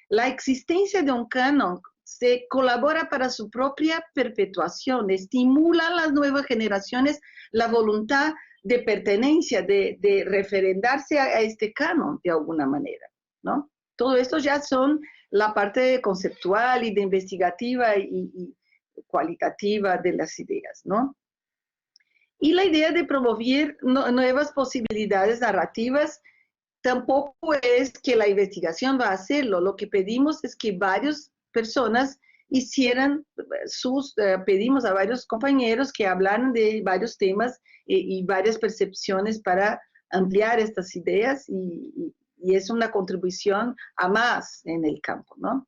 La existencia de un canon se colabora para su propia perpetuación, estimula a las nuevas generaciones la voluntad de pertenencia, de referendarse a este canon de alguna manera, ¿no? Todo esto ya son la parte conceptual y de investigativa y cualitativa de las ideas, ¿no? Y la idea de promover nuevas posibilidades narrativas tampoco es que la investigación va a hacerlo. Lo que pedimos es que varias personas hicieran pedimos a varios compañeros que hablaran de varios temas y varias percepciones para ampliar estas ideas y es una contribución a más en el campo, ¿no?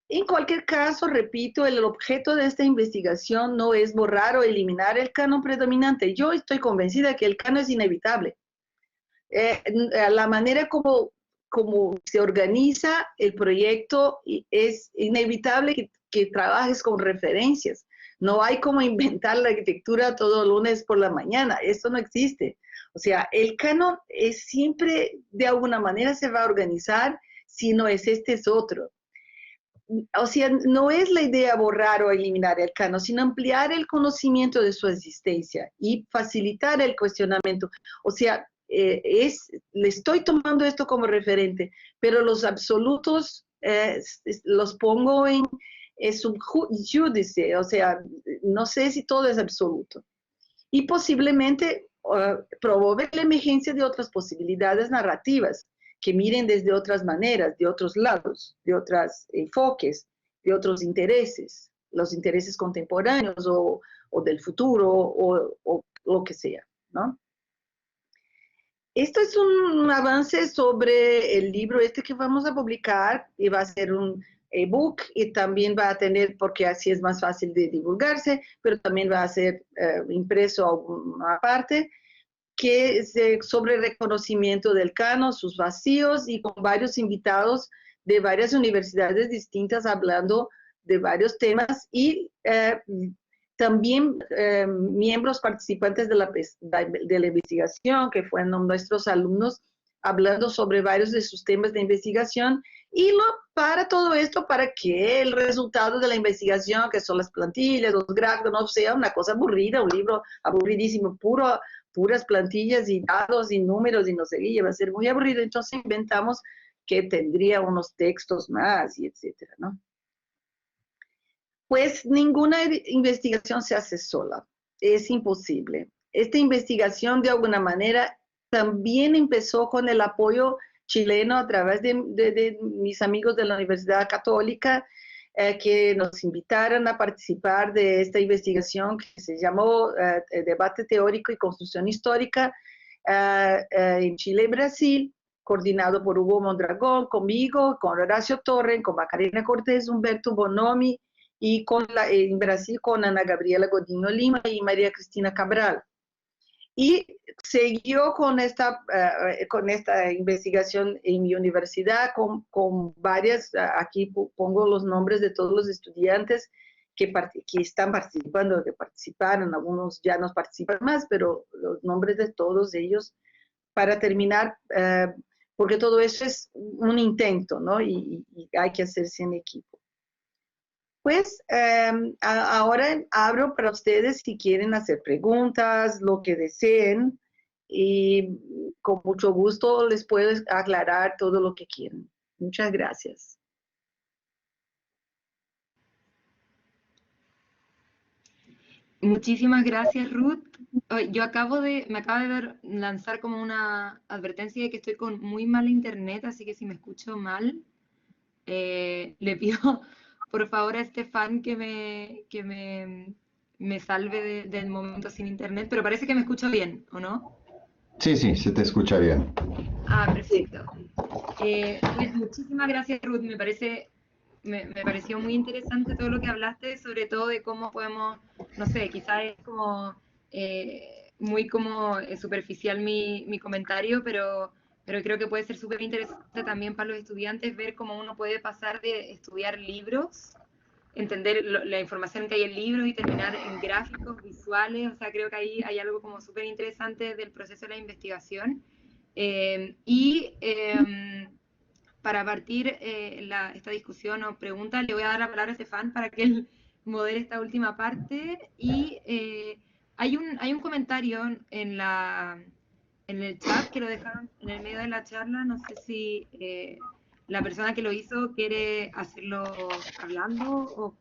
En cualquier caso, repito, el objeto de esta investigación no es borrar o eliminar el canon predominante. Yo estoy convencida que el canon es inevitable. La manera como se organiza el proyecto es inevitable que trabajes con referencias. No hay como inventar la arquitectura todo lunes por la mañana. Eso no existe. O sea, el canon es siempre, de alguna manera se va a organizar, si no es este, es otro. O sea, no es la idea borrar o eliminar el canon, sino ampliar el conocimiento de su existencia y facilitar el cuestionamiento. O sea, le estoy tomando esto como referente, pero los absolutos los pongo en subjudice, o sea, no sé si todo es absoluto. Y posiblemente promover la emergencia de otras posibilidades narrativas que miren desde otras maneras, de otros lados, de otros enfoques, de otros intereses, los intereses contemporáneos o del futuro o lo que sea, ¿no? Esto es un avance sobre el libro que vamos a publicar y va a ser un ebook y también va a tener, porque así es más fácil de divulgarse, pero también va a ser impreso a una parte que es sobre reconocimiento del canon, sus vacíos y con varios invitados de varias universidades distintas hablando de varios temas y también miembros participantes de la investigación, que fueron nuestros alumnos, hablando sobre varios de sus temas de investigación, y para todo esto, para que el resultado de la investigación, que son las plantillas, los gráficos, no sea una cosa aburrida, un libro aburridísimo, puras plantillas y datos y números y no sé qué, va a ser muy aburrido. Entonces inventamos que tendría unos textos más y etcétera, ¿no? Pues ninguna investigación se hace sola, es imposible. Esta investigación de alguna manera también empezó con el apoyo chileno a través de mis amigos de la Universidad Católica, que nos invitaron a participar de esta investigación que se llamó Debate Teórico y Construcción Histórica en Chile y Brasil, coordinado por Hugo Mondragón, conmigo, con Horacio Torren, con Macarena Cortés, Humberto Bonomi, y en Brasil con Ana Gabriela Godinho Lima y María Cristina Cabral. Y siguió con esta investigación en mi universidad con varias, aquí pongo los nombres de todos los estudiantes que están participando, que participaron, algunos ya no participan más, pero los nombres de todos ellos para terminar, porque todo eso es un intento, ¿no? Y hay que hacerse en equipo. Pues ahora abro para ustedes si quieren hacer preguntas, lo que deseen, y con mucho gusto les puedo aclarar todo lo que quieran. Muchas gracias. Muchísimas gracias, Ruth. Yo me acaba de lanzar como una advertencia de que estoy con muy mala internet, así que si me escucho mal, le pido por favor a Estefan que me salve del momento sin internet, pero parece que me escucho bien, ¿o no? Sí, sí, se te escucha bien. Ah, perfecto. Pues muchísimas gracias, Ruth. Me pareció muy interesante todo lo que hablaste, sobre todo de cómo podemos, no sé, quizás es como muy como superficial mi comentario, pero creo que puede ser súper interesante también para los estudiantes ver cómo uno puede pasar de estudiar libros, entender la información que hay en libros y terminar en gráficos, visuales. O sea, creo que ahí hay algo como súper interesante del proceso de la investigación. Para partir esta discusión o pregunta, le voy a dar la palabra a Estefan para que él modere esta última parte. Y hay un comentario en el chat que lo dejaron en el medio de la charla. No sé si la persona que lo hizo quiere hacerlo hablando o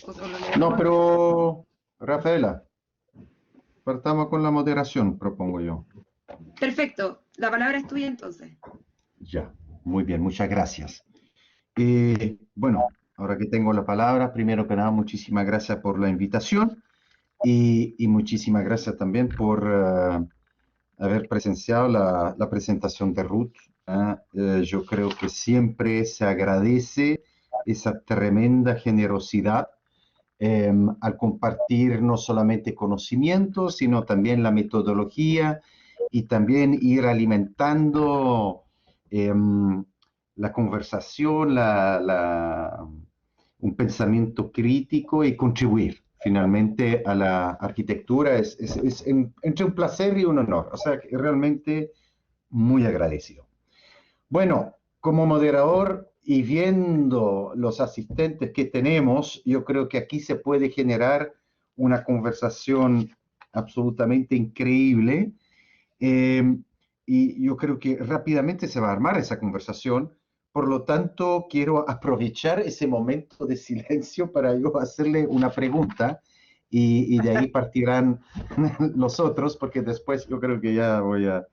lo leemos. No, pero Rafaela, partamos con la moderación, propongo yo. Perfecto, la palabra es tuya entonces. Ya, muy bien, muchas gracias. Bueno, ahora que tengo la palabra, primero que nada, muchísimas gracias por la invitación y muchísimas gracias también por haber presenciado la presentación de Ruth. Yo creo que siempre se agradece esa tremenda generosidad al compartir no solamente conocimientos, sino también la metodología y también ir alimentando la conversación, un pensamiento crítico y contribuir finalmente a la arquitectura. Es entre un placer y un honor, o sea, realmente muy agradecido. Bueno, como moderador y viendo los asistentes que tenemos, yo creo que aquí se puede generar una conversación absolutamente increíble. Y yo creo que rápidamente se va a armar esa conversación. Por lo tanto, quiero aprovechar ese momento de silencio para yo hacerle una pregunta y de ahí partirán los otros, porque después yo creo que ya voy a...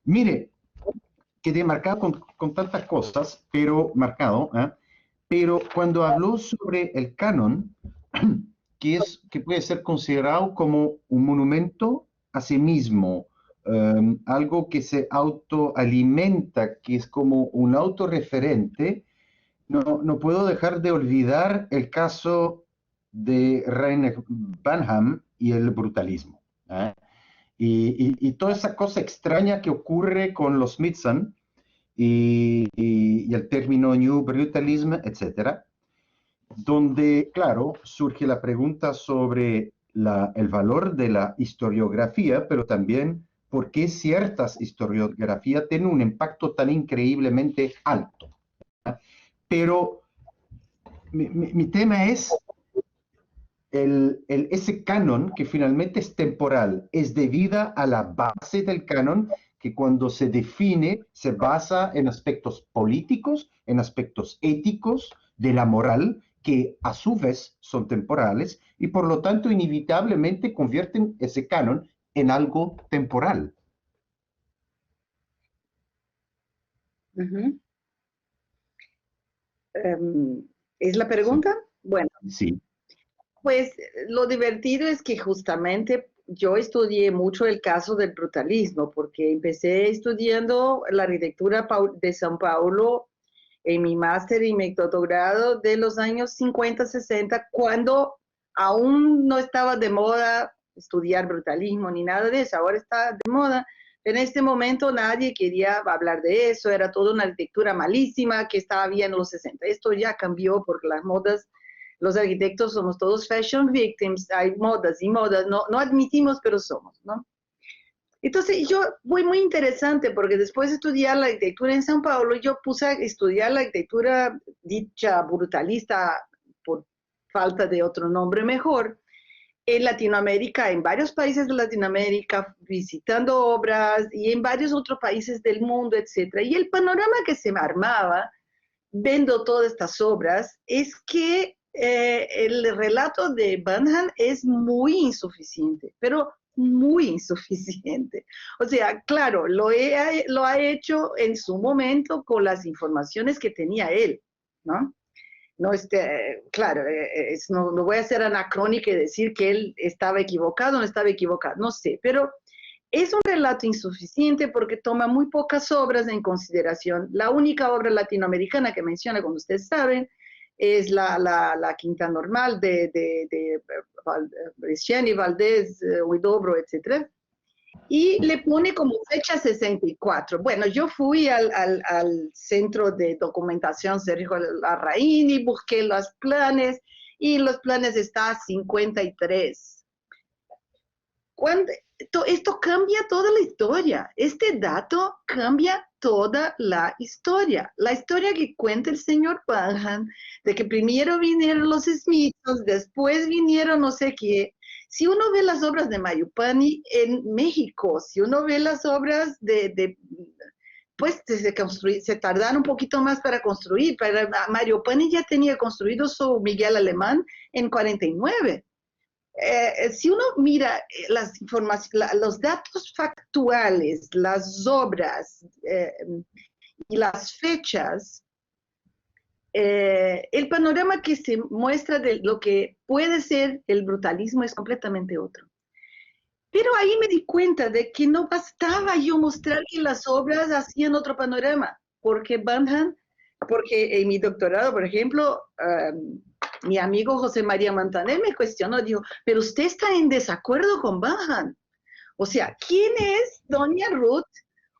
Mire, quedé marcado con tantas cosas, pero cuando habló sobre el canon, que puede ser considerado como un monumento a sí mismo, algo que se autoalimenta, que es como un autorreferente, no puedo dejar de olvidar el caso de Rainer Banham y el brutalismo. Y toda esa cosa extraña que ocurre con los Smithson y el término New Brutalism, etc. donde, claro, surge la pregunta sobre el valor de la historiografía, pero también por qué ciertas historiografías tienen un impacto tan increíblemente alto. Pero mi tema es ese canon que finalmente es temporal, es debida a la base del canon que cuando se define se basa en aspectos políticos, en aspectos éticos, de la moral, que a su vez son temporales y por lo tanto inevitablemente convierten ese canon en algo temporal. ¿Es la pregunta? Sí. Bueno, Sí. pues lo divertido es que justamente yo estudié mucho el caso del brutalismo, porque empecé estudiando la arquitectura de São Paulo en mi máster y mi doctorado de los años 50, 60, cuando aún no estaba de moda estudiar brutalismo ni nada de eso, ahora está de moda. En este momento nadie quería hablar de eso, era toda una arquitectura malísima que estaba bien en los 60. Esto ya cambió porque las modas, los arquitectos somos todos fashion victims, hay modas y modas, no admitimos, pero somos, ¿no? Entonces yo fue muy interesante porque después de estudiar la arquitectura en São Paulo, yo puse a estudiar la arquitectura dicha brutalista por falta de otro nombre mejor, en Latinoamérica, en varios países de Latinoamérica, visitando obras y en varios otros países del mundo, etc. Y el panorama que se me armaba viendo todas estas obras es que el relato de Banham es muy insuficiente, pero muy insuficiente. O sea, claro, lo ha hecho en su momento con las informaciones que tenía él, ¿no? No, claro, no voy a ser anacrónica y decir que él estaba equivocado, no estaba equivocado, no sé, pero es un relato insuficiente porque toma muy pocas obras en consideración. La única obra latinoamericana que menciona, como ustedes saben, es la Quinta Normal de Bresciani, Valdés, Huidobro, etc. Y le pone como fecha 64. Bueno, yo fui al Centro de Documentación Sergio Larraín y busqué los planes, y los planes están a 53. Esto cambia toda la historia. Este dato cambia toda la historia. La historia que cuenta el señor Banham, de que primero vinieron los Smithsons, después vinieron no sé qué. Si uno ve las obras de Mayupani en México, si uno ve las obras pues se tardaron un poquito más para construir, pero Mayupani ya tenía construido su Miguel Alemán en 49. Si uno mira las informaciones, los datos factuales, las obras y las fechas, el panorama que se muestra de lo que puede ser el brutalismo es completamente otro. Pero ahí me di cuenta de que no bastaba yo mostrar que las obras hacían otro panorama, porque Banham, porque en mi doctorado, por ejemplo, mi amigo José María Montaner me cuestionó, dijo, pero usted está en desacuerdo con Banham. O sea, ¿quién es doña Ruth,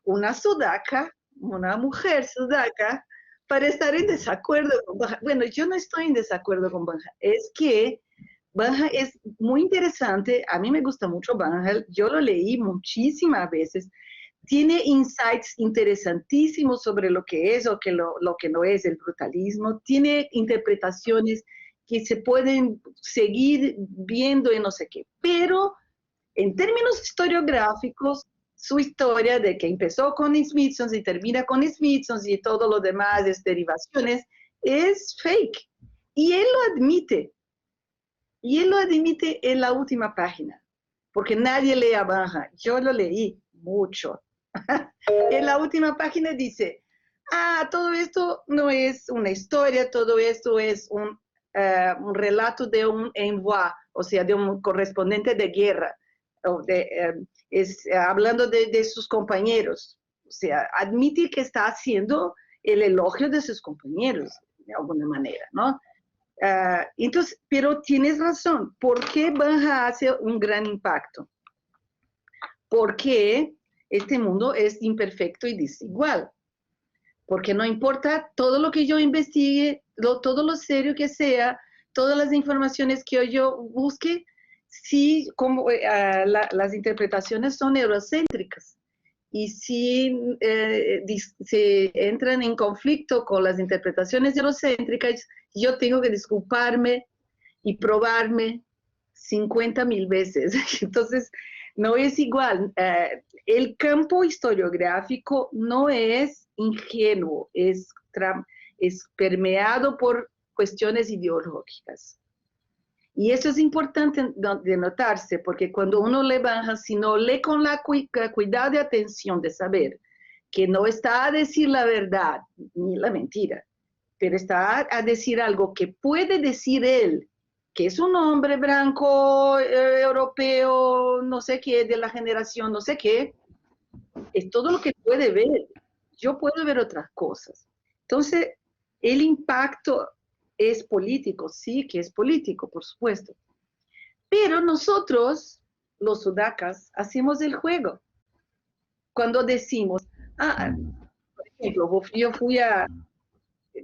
una sudaca, una mujer sudaca, para estar en desacuerdo con Banham? Bueno, yo no estoy en desacuerdo con Banham, es que Banham es muy interesante, a mí me gusta mucho Banham, yo lo leí muchísimas veces, tiene insights interesantísimos sobre lo que es o lo que no es el brutalismo, tiene interpretaciones que se pueden seguir viendo y no sé qué, pero en términos historiográficos, su historia de que empezó con Smithsons y termina con Smithsons y todo lo demás es derivaciones, es fake. Y él lo admite. Y él lo admite en la última página, porque nadie lee a Banham. Yo lo leí mucho. En la última página dice, todo esto no es una historia, todo esto es un relato de un envoy, o sea, de un correspondiente de guerra, hablando de sus compañeros. O sea, admite que está haciendo el elogio de sus compañeros, de alguna manera, ¿no? Entonces, pero tienes razón, ¿por qué Banham hace un gran impacto? Porque este mundo es imperfecto y desigual. porque no importa todo lo que yo investigue, todo lo serio que sea, todas las informaciones que yo busque, si como, las interpretaciones son eurocéntricas y si se entran en conflicto con las interpretaciones eurocéntricas, yo tengo que disculparme y probarme 50.000 veces. Entonces, no es igual. El campo historiográfico no es ingenuo, es permeado por cuestiones ideológicas. Y eso es importante de notarse, porque cuando uno le baja, si no lee con la cuidado de atención de saber que no está a decir la verdad ni la mentira, pero está a decir algo que puede decir él, que es un hombre blanco, europeo, no sé qué, de la generación, no sé qué, es todo lo que puede ver. Yo puedo ver otras cosas. Entonces, el impacto es político, sí que es político, por supuesto. Pero nosotros, los sudacas, hacemos el juego. Cuando decimos, por ejemplo, yo fui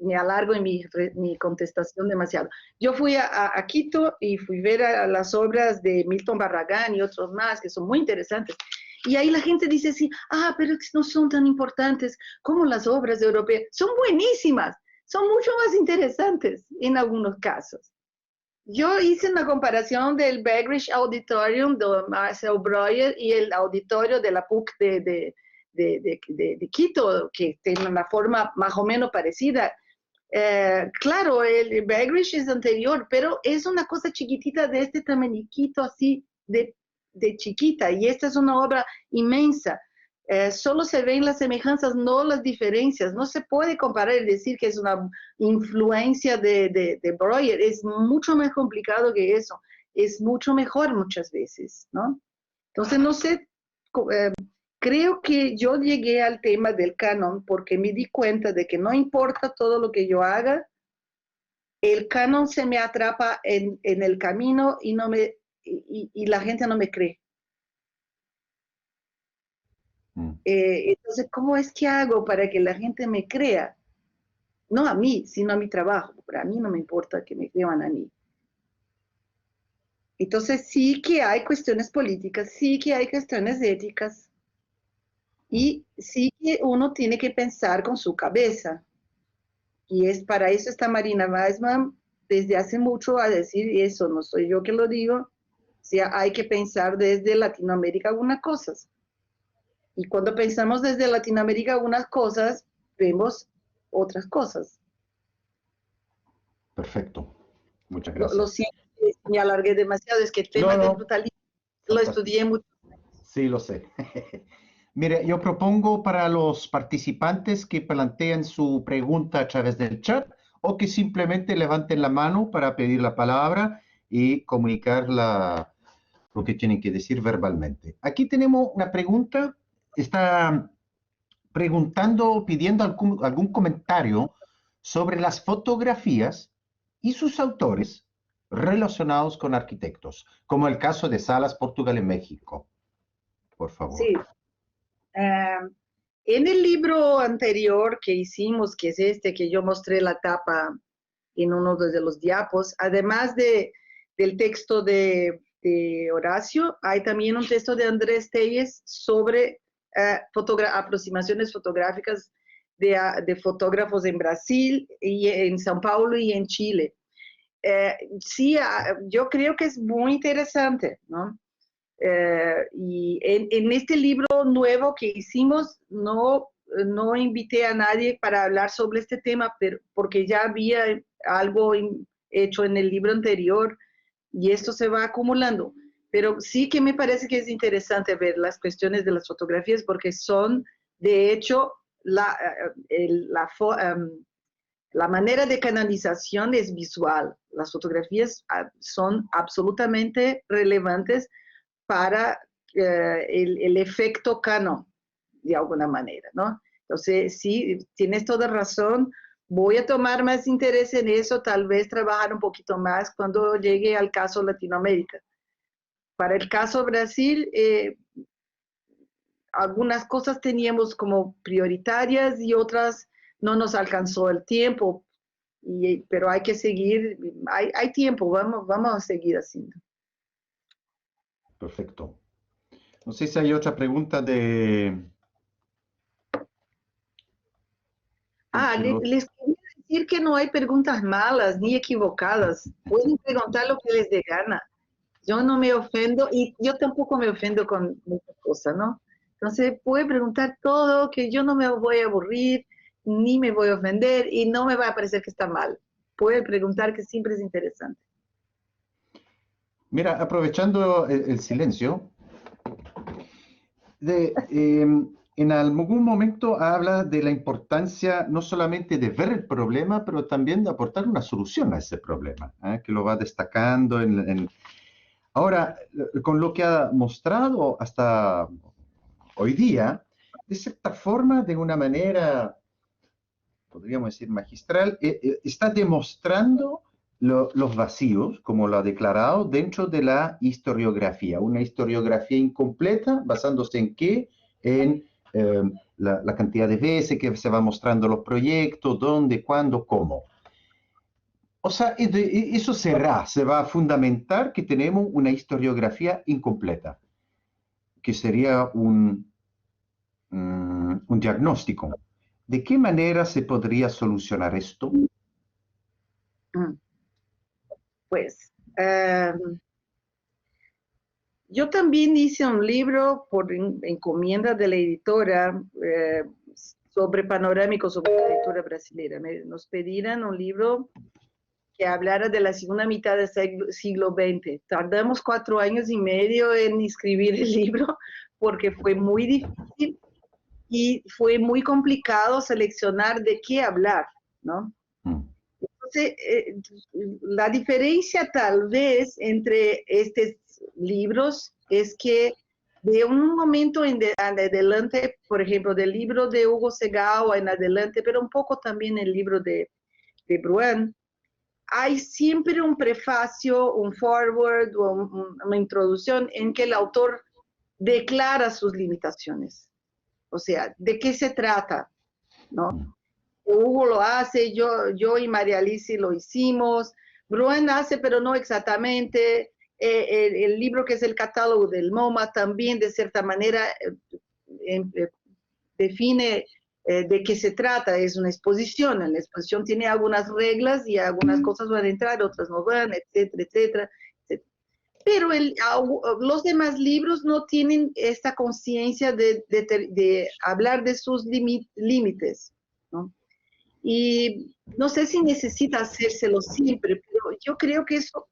me alargo en mi contestación demasiado. Yo fui a Quito y fui a ver a las obras de Milton Barragán y otros más que son muy interesantes. Y ahí la gente dice así, pero no son tan importantes como las obras europeas. Son buenísimas, son mucho más interesantes en algunos casos. Yo hice una comparación del Bagrish Auditorium de Marcel Breuer y el auditorio de la PUC de Quito, que tiene una forma más o menos parecida. Claro, el Bagrish es anterior, pero es una cosa chiquitita de este tamañito así de chiquita, y esta es una obra inmensa. Solo se ven las semejanzas, no las diferencias. No se puede comparar y decir que es una influencia de Breuer. Es mucho más complicado que eso. Es mucho mejor muchas veces, ¿no? Entonces, no sé, creo que yo llegué al tema del canon porque me di cuenta de que no importa todo lo que yo haga, el canon se me atrapa en el camino y la gente no me cree. Entonces, ¿cómo es que hago para que la gente me crea? No a mí, sino a mi trabajo. Pero a mí no me importa que me crean a mí. Entonces, sí que hay cuestiones políticas, sí que hay cuestiones éticas, y sí que uno tiene que pensar con su cabeza. Y para eso está Marina Weissman desde hace mucho a decir, y eso no soy yo que lo digo, o sea, hay que pensar desde Latinoamérica algunas cosas. Y cuando pensamos desde Latinoamérica algunas cosas, vemos otras cosas. Perfecto. Muchas gracias. Lo siento, me alargué demasiado, es que el tema del brutalismo lo estudié mucho. Sí, lo sé. Mire, yo propongo para los participantes que planteen su pregunta a través del chat o que simplemente levanten la mano para pedir la palabra y comunicar lo que tienen que decir verbalmente. Aquí tenemos una pregunta. Está preguntando, pidiendo algún comentario sobre las fotografías y sus autores relacionados con arquitectos, como el caso de Salas Portugal en México. Por favor. Sí. En el libro anterior que hicimos, que es este que yo mostré la tapa en uno de los diapos, además del texto de Horacio, hay también un texto de Andrés Telles sobre aproximaciones fotográficas de fotógrafos en Brasil, y en São Paulo y en Chile. Sí, yo creo que es muy interesante, ¿no? Y en este libro nuevo que hicimos, no invité a nadie para hablar sobre este tema, pero porque ya había algo hecho en el libro anterior y esto se va acumulando. Pero sí que me parece que es interesante ver las cuestiones de las fotografías porque son, de hecho, la manera de canalización es visual. Las fotografías son absolutamente relevantes para el efecto canon, de alguna manera, ¿no? Entonces, sí, tienes toda razón. Voy a tomar más interés en eso, tal vez trabajar un poquito más cuando llegue al caso Latinoamérica. Para el caso Brasil, algunas cosas teníamos como prioritarias y otras no nos alcanzó el tiempo, pero hay que seguir, hay tiempo, vamos a seguir haciendo. Perfecto. No sé si hay otra pregunta de... Les quería decir que no hay preguntas malas ni equivocadas. Pueden preguntar lo que les dé gana. Yo no me ofendo y yo tampoco me ofendo con muchas cosas, ¿no? Entonces puede preguntar todo, que yo no me voy a aburrir, ni me voy a ofender y no me va a parecer que está mal. Puede preguntar, que siempre es interesante. Mira, aprovechando el silencio, en algún momento habla de la importancia no solamente de ver el problema, pero también de aportar una solución a ese problema, que lo va destacando Ahora, con lo que ha mostrado hasta hoy día, de cierta forma, de una manera, podríamos decir, magistral, está demostrando los vacíos, como lo ha declarado, dentro de la historiografía. Una historiografía incompleta, basándose en qué? En la cantidad de veces que se va mostrando los proyectos, dónde, cuándo, cómo. O sea, eso se va a fundamentar que tenemos una historiografía incompleta, que sería un diagnóstico. ¿De qué manera se podría solucionar esto? Pues, yo también hice un libro por encomienda de la editora sobre panorámico sobre la lectura brasileña. Nos pedían un libro que hablara de la segunda mitad del siglo XX. Tardamos 4 años y medio en escribir el libro porque fue muy difícil y fue muy complicado seleccionar de qué hablar, ¿no? Entonces, la diferencia tal vez entre estos libros es que de un momento en adelante, por ejemplo, del libro de Hugo Segal en adelante, pero un poco también el libro de Bruin, hay siempre un prefacio, un forward o una introducción en que el autor declara sus limitaciones. O sea, ¿de qué se trata? ¿No? Hugo lo hace, yo y María Alice lo hicimos, Bruin hace, pero no exactamente. El libro que es el catálogo del MoMA también, de cierta manera, define de qué se trata. Es una exposición. En la exposición tiene algunas reglas y algunas cosas van a entrar, otras no van, etcétera, etcétera. Etcétera. Pero los demás libros no tienen esta conciencia de hablar de sus límites, ¿no? Y no sé si necesita hacérselo siempre, pero yo creo que eso,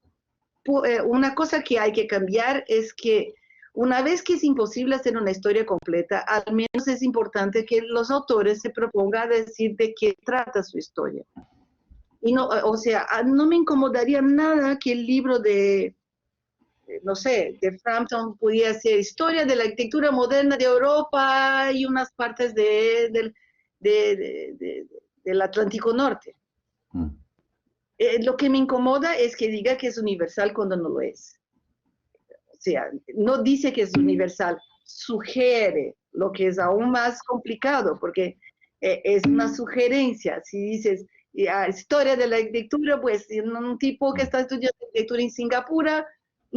una cosa que hay que cambiar es que una vez que es imposible hacer una historia completa, al menos es importante que los autores se propongan decir de qué trata su historia. Y no, o sea, no me incomodaría nada que el libro no sé, de Frampton pudiera ser historia de la arquitectura moderna de Europa y unas partes del Atlántico Norte. Lo que me incomoda es que diga que es universal cuando no lo es. O sea, no dice que es universal, sugiere, lo que es aún más complicado, porque es una sugerencia. Si dices historia de la arquitectura, pues un tipo que está estudiando arquitectura en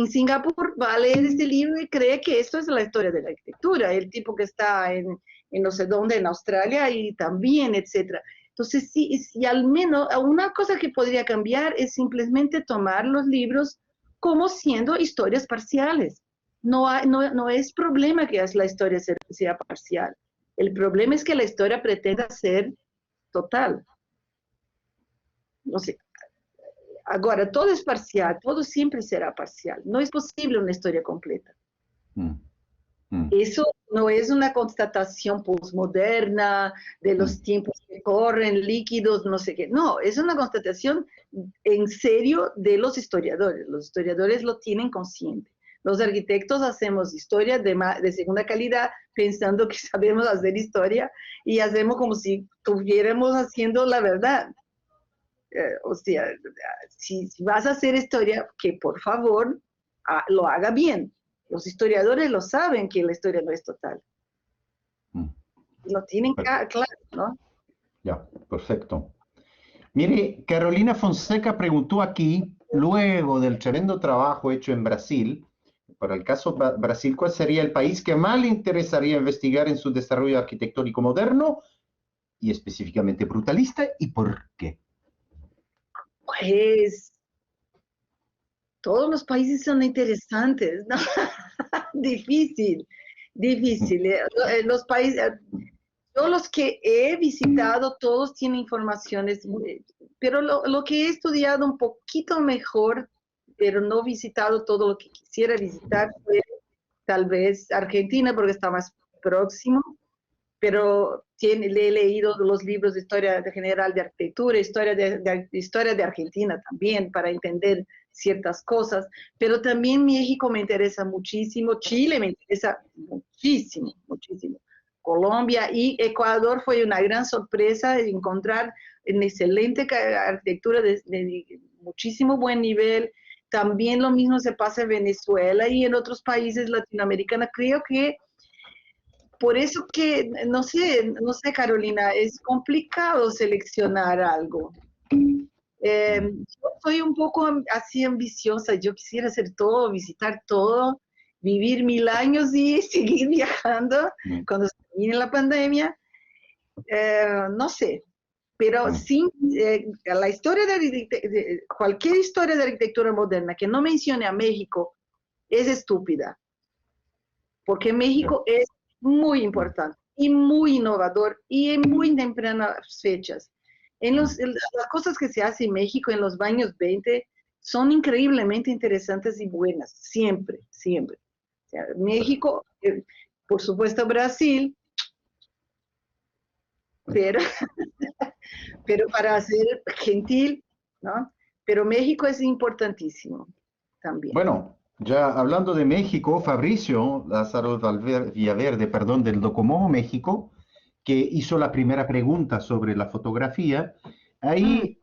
Singapur va a leer este libro y cree que esto es la historia de la arquitectura. El tipo que está en no sé dónde, en Australia, y también, etcétera. Entonces, sí, al menos una cosa que podría cambiar es simplemente tomar los libros como siendo historias parciales. No es problema que la historia sea parcial. El problema es que la historia pretenda ser total. No sé. Ahora, todo es parcial, todo siempre será parcial. No es posible una historia completa. Eso no es una constatación postmoderna de los tiempos que corren, líquidos, no sé qué. No, es una constatación en serio de los historiadores. Los historiadores lo tienen consciente. Los arquitectos hacemos historia de segunda calidad pensando que sabemos hacer historia y hacemos como si estuviéramos haciendo la verdad. O sea, si vas a hacer historia, que por favor lo haga bien. Los historiadores lo saben que la historia no es total. Lo tienen claro, ¿no? Ya, perfecto. Mire, Carolina Fonseca preguntó aquí, luego del tremendo trabajo hecho en Brasil, para el caso Brasil, ¿cuál sería el país que más le interesaría investigar en su desarrollo arquitectónico moderno y específicamente brutalista y por qué? Pues todos los países son interesantes, ¿no? Difícil, difícil. Los países, yo los que he visitado, todos tienen informaciones, pero lo que he estudiado un poquito mejor, pero no visitado todo lo que quisiera visitar, fue tal vez Argentina, porque está más próximo, pero le he leído los libros de historia general de arquitectura, historia de Argentina también, para entender ciertas cosas, pero también México me interesa muchísimo, Chile me interesa muchísimo, muchísimo. Colombia y Ecuador fue una gran sorpresa encontrar una excelente arquitectura de muchísimo buen nivel. También lo mismo se pasa en Venezuela y en otros países latinoamericanos. Creo que por eso que, no sé, Carolina, es complicado seleccionar algo. Yo soy un poco así ambiciosa, yo quisiera hacer todo, visitar todo, vivir 1000 años y seguir viajando cuando se termine la pandemia. No sé, pero sin la historia cualquier historia de arquitectura moderna que no mencione a México es estúpida, porque México es muy importante y muy innovador y en muy tempranas fechas. Las cosas que se hacen en México en los años 20 son increíblemente interesantes y buenas, siempre, siempre. O sea, México, por supuesto Brasil, pero, pero para ser gentil, ¿no? Pero México es importantísimo también. Bueno, ya hablando de México, Fabricio Lázaro Villaverde, perdón, del Docomomo México, que hizo la primera pregunta sobre la fotografía, ahí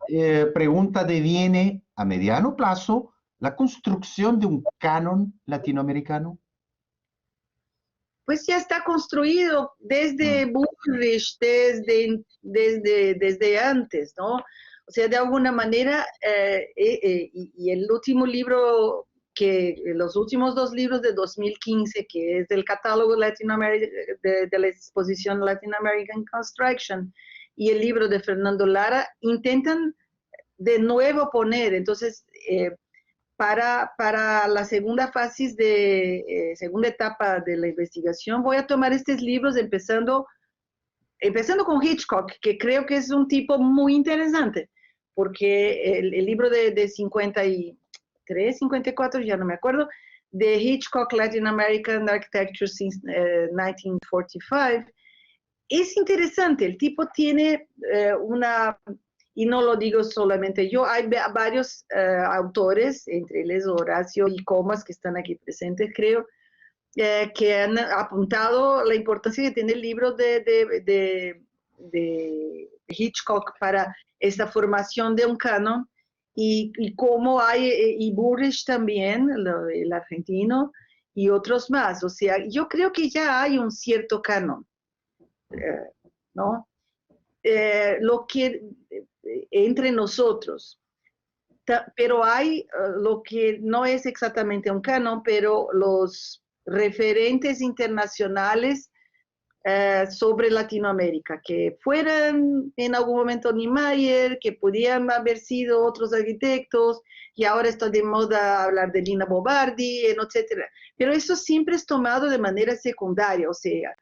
pregunta deviene a mediano plazo la construcción de un canon latinoamericano. Pues ya está construido desde Bullrich, desde antes, ¿no? O sea, de alguna manera, y el último libro, los últimos 2 libros de 2015, que es del catálogo de la exposición Latin American Construction, y el libro de Fernando Lara, intentan de nuevo poner, entonces, para la segunda fase segunda etapa de la investigación, voy a tomar estos libros empezando con Hitchcock, que creo que es un tipo muy interesante, porque el libro de 53, 54, ya no me acuerdo, de Hitchcock, Latin American Architecture since 1945, es interesante. El tipo tiene y no lo digo solamente yo, hay varios autores, entre ellos Horacio y Comas, que están aquí presentes, creo, que han apuntado la importancia que tiene el libro de Hitchcock para esta formación de un canon, y cómo hay, y Bullrich también, el argentino, y otros más. O sea, yo creo que ya hay un cierto canon, ¿no? Lo que entre nosotros. Pero hay lo que no es exactamente un canon, pero los referentes internacionales sobre Latinoamérica, que fueran en algún momento Niemeyer, que podían haber sido otros arquitectos, y ahora está de moda hablar de Lina Bobardi, etcétera. Pero eso siempre es tomado de manera secundaria, o sea,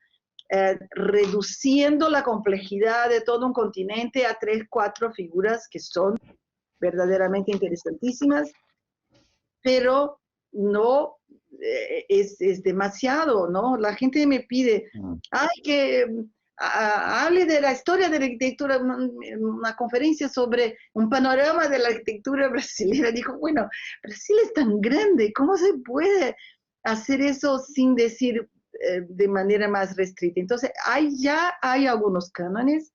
reduciendo la complejidad de todo un continente a 3, 4 figuras que son verdaderamente interesantísimas, pero no es demasiado, ¿no? La gente me pide, ay, que hable de la historia de la arquitectura, una conferencia sobre un panorama de la arquitectura brasileña. Digo, bueno, Brasil es tan grande, ¿cómo se puede hacer eso sin decir de manera más restricta? Entonces, ya hay algunos cánones,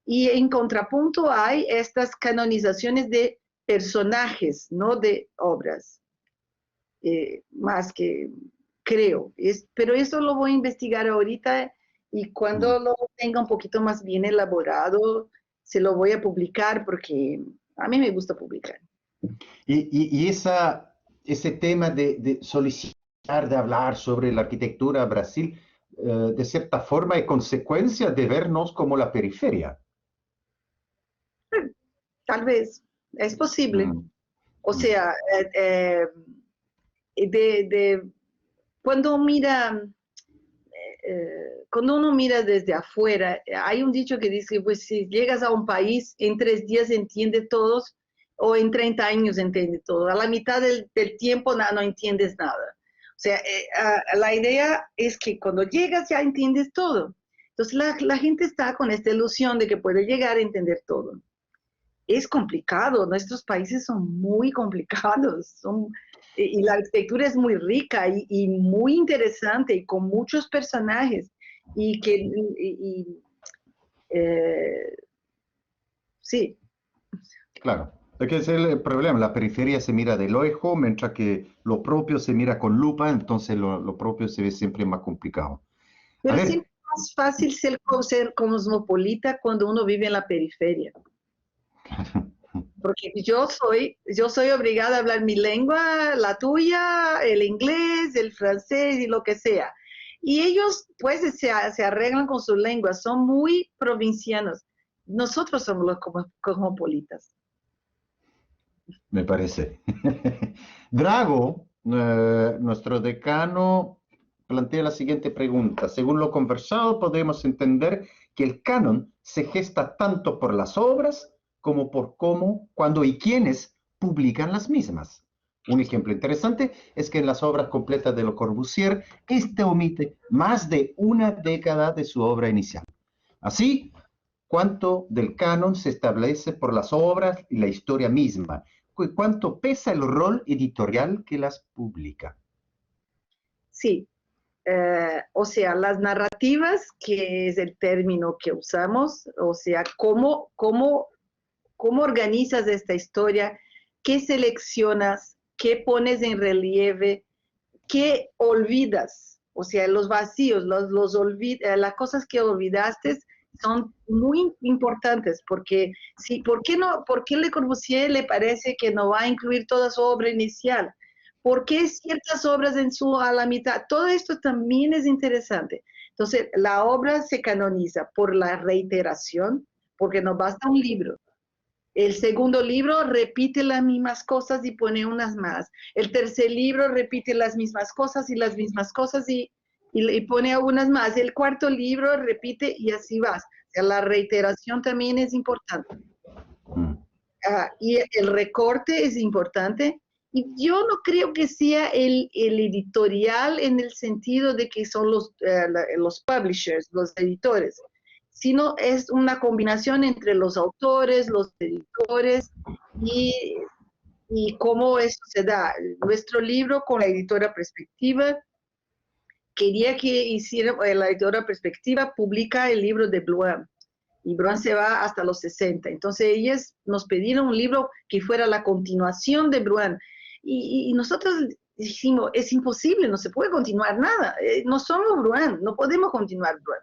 y en contrapunto hay estas canonizaciones de personajes, no de obras, más que creo. Pero eso lo voy a investigar ahorita, y cuando lo tenga un poquito más bien elaborado, se lo voy a publicar porque a mí me gusta publicar. Y ese tema de solicitar, de hablar sobre la arquitectura Brasil, de cierta forma es consecuencia de vernos como la periferia. Tal vez, es posible. Mm. O sea, cuando cuando uno mira desde afuera, hay un dicho que dice, pues si llegas a un país, en 3 días entiendes todos, o en 30 años entiendes todo. A la mitad del tiempo no entiendes nada. O sea, la idea es que cuando llegas ya entiendes todo. Entonces la gente está con esta ilusión de que puede llegar a entender todo. Es complicado, nuestros países son muy complicados, y la arquitectura es muy rica y muy interesante y con muchos personajes sí. Claro, es que ese es el problema, la periferia se mira de lejos, mientras que lo propio se mira con lupa, entonces lo propio se ve siempre más complicado. Pero A ver, siempre es más fácil ser cosmopolita cuando uno vive en la periferia. Porque yo soy obligada a hablar mi lengua, la tuya, el inglés, el francés y lo que sea. Y ellos pues se arreglan con su lengua, son muy provincianos. Nosotros somos los cosmopolitas. me parece. Drago, nuestro decano, plantea la siguiente pregunta. Según lo conversado, podemos entender que el canon se gesta tanto por las obras como por cómo, cuándo y quiénes publican las mismas. Un ejemplo interesante es que en las obras completas de Le Corbusier, este omite más de una década de su obra inicial. Así, cuánto del canon se establece por las obras y la historia misma, cuánto pesa el rol editorial que las publica. Sí, o sea, las narrativas, que es el término que usamos, o sea, cómo organizas esta historia, qué seleccionas, qué pones en relieve, qué olvidas, o sea, los vacíos, las cosas que olvidaste son muy importantes, porque ¿por qué Le Corbusier le parece que no va a incluir toda su obra inicial? ¿Por qué ciertas obras a la mitad? Todo esto también es interesante. Entonces, la obra se canoniza por la reiteración, porque no basta un libro. El segundo libro repite las mismas cosas y pone unas más. El tercer libro repite las mismas cosas y pone unas más. El cuarto libro repite y así vas. O sea, la reiteración también es importante. Y el recorte es importante. Y yo no creo que sea el editorial en el sentido de que son los publishers, los editores, sino es una combinación entre los autores, los editores y cómo eso se da. Nuestro libro con la editora Perspectiva, quería que hiciera, la editora Perspectiva publica el libro de Blouin, y Blouin se va hasta los 60. Entonces ellas nos pidieron un libro que fuera la continuación de Blouin, y nosotros dijimos, es imposible, no se puede continuar nada, no somos Blouin, no podemos continuar Blouin.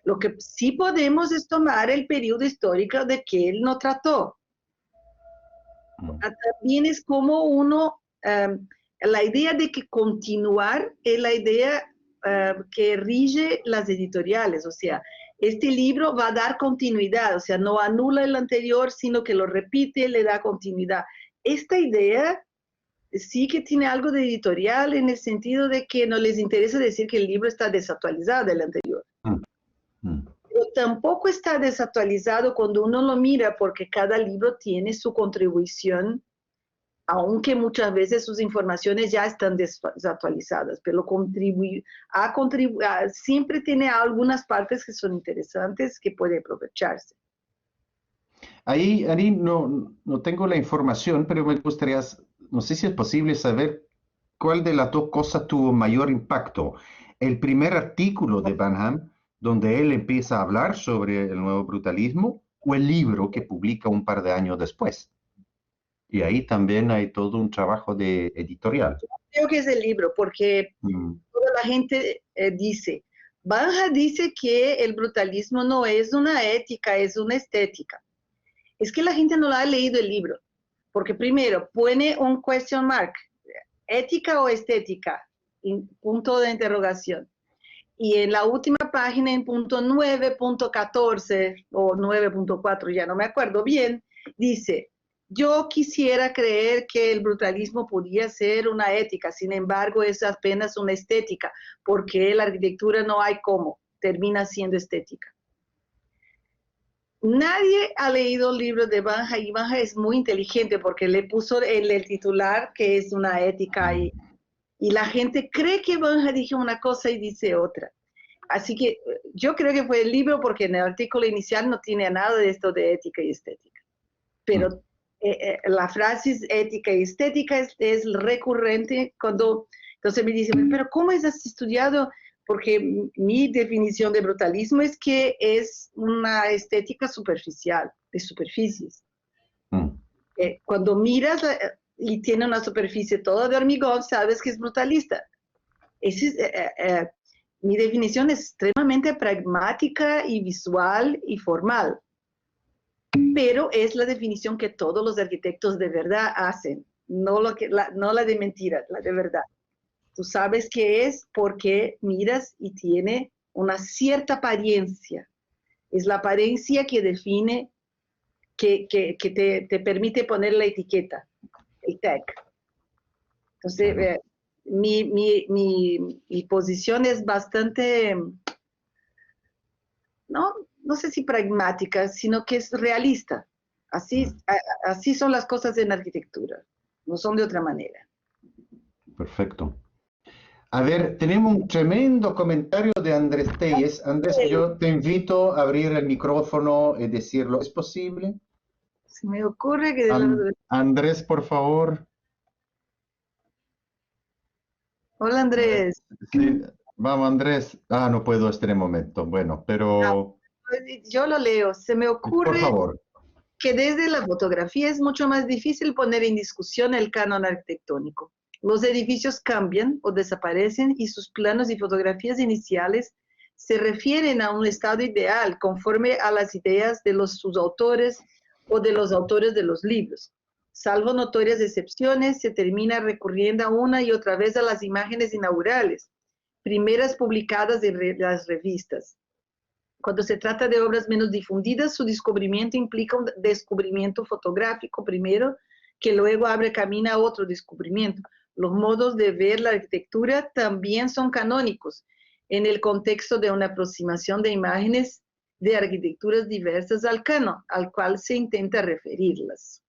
Lo que sí podemos es tomar el periodo histórico de que él no trató. También es como la idea de que continuar es la idea que rige las editoriales, o sea, este libro va a dar continuidad, o sea, no anula el anterior, sino que lo repite, le da continuidad. Esta idea sí que tiene algo de editorial en el sentido de que no les interesa decir que el libro está desactualizado del anterior. Pero tampoco está desactualizado cuando uno lo mira, porque cada libro tiene su contribución, aunque muchas veces sus informaciones ya están desactualizadas, pero siempre tiene algunas partes que son interesantes que puede aprovecharse. Ahí no tengo la información, pero me gustaría, no sé si es posible saber cuál de las dos cosas tuvo mayor impacto. El primer artículo de Banham, donde él empieza a hablar sobre el nuevo brutalismo, o el libro que publica un par de años después. Y ahí también hay todo un trabajo de editorial. Creo que es el libro, porque toda la gente dice, Banham dice que el brutalismo no es una ética, es una estética. es que la gente no ha leído el libro, porque primero pone un question mark, ética o estética, punto de interrogación. Y en la última página, en punto 9.14 o 9.4, ya no me acuerdo bien, dice, yo quisiera creer que el brutalismo podía ser una ética, sin embargo es apenas una estética, porque la arquitectura no hay cómo, termina siendo estética. Nadie ha leído el libro de Banja, y Banja es muy inteligente porque le puso el titular que es una ética y la gente cree que Banja dijo una cosa y dice otra. Así que yo creo que fue el libro porque en el artículo inicial no tiene nada de esto de ética y estética. Pero la frase ética y estética es recurrente cuando, entonces me dicen, pero ¿cómo has estudiado? Porque mi definición de brutalismo es que es una estética superficial, de superficies. Cuando miras y tiene una superficie toda de hormigón, sabes que es brutalista. Mi definición es extremadamente pragmática y visual y formal, pero es la definición que todos los arquitectos de verdad hacen, no la de mentira, la de verdad. Tú sabes qué es porque miras y tiene una cierta apariencia. Es la apariencia que define, que te permite poner la etiqueta, el tag. Entonces, mi posición es bastante, no sé si pragmática, sino que es realista. Así son las cosas en arquitectura, no son de otra manera. Perfecto. A ver, tenemos un tremendo comentario de Andrés Telles. Andrés, yo te invito a abrir el micrófono y decirlo. ¿Es posible? Se me ocurre que... Andrés, por favor. Hola, Andrés. Sí. Vamos, Andrés. No puedo este momento. Bueno, pero... Yo lo leo. Se me ocurre... Por favor. Que desde la fotografía es mucho más difícil poner en discusión el canon arquitectónico. Los edificios cambian o desaparecen y sus planos y fotografías iniciales se refieren a un estado ideal conforme a las ideas de sus autores o de los autores de los libros. Salvo notorias excepciones, se termina recurriendo una y otra vez a las imágenes inaugurales, primeras publicadas en las revistas. Cuando se trata de obras menos difundidas, su descubrimiento implica un descubrimiento fotográfico primero, que luego abre camino a otro descubrimiento. Los modos de ver la arquitectura también son canónicos en el contexto de una aproximación de imágenes de arquitecturas diversas al canon, al cual se intenta referirlas.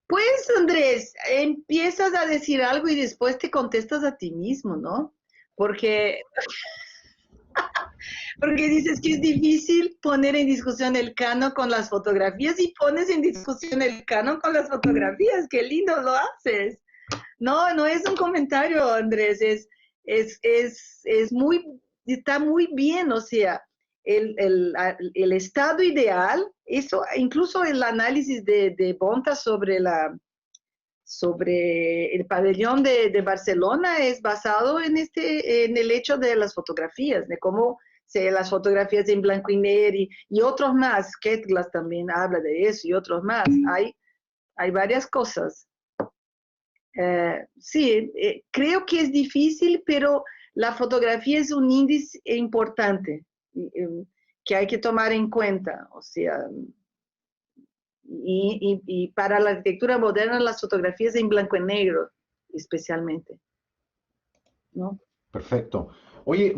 Pues, Andrés, empiezas a decir algo y después te contestas a ti mismo, ¿no? Porque dices que es difícil poner en discusión el canon con las fotografías y pones en discusión el canon con las fotografías. ¡Qué lindo lo haces! No es un comentario, Andrés, está muy bien, o sea, el estado ideal, eso, incluso el análisis de Bonta sobre el pabellón de Barcelona es basado en el hecho de las fotografías, de cómo las fotografías en blanco y negro y otros más. Ketglas también habla de eso y otros más. Hay varias cosas. Sí, creo que es difícil, pero la fotografía es un índice importante que hay que tomar en cuenta. O sea, y para la arquitectura moderna, las fotografías en blanco y negro, especialmente, ¿no? Perfecto. Oye,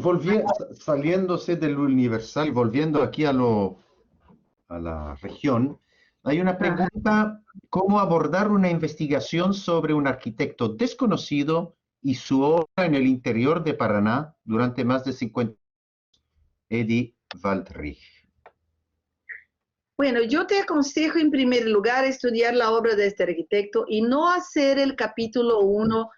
saliéndose del universal, volviendo aquí a la región, hay una pregunta: ¿cómo abordar una investigación sobre un arquitecto desconocido y su obra en el interior de Paraná durante más de 50 años? Eddie Waldrich. Bueno, yo te aconsejo en primer lugar estudiar la obra de este arquitecto y no hacer el capítulo 1,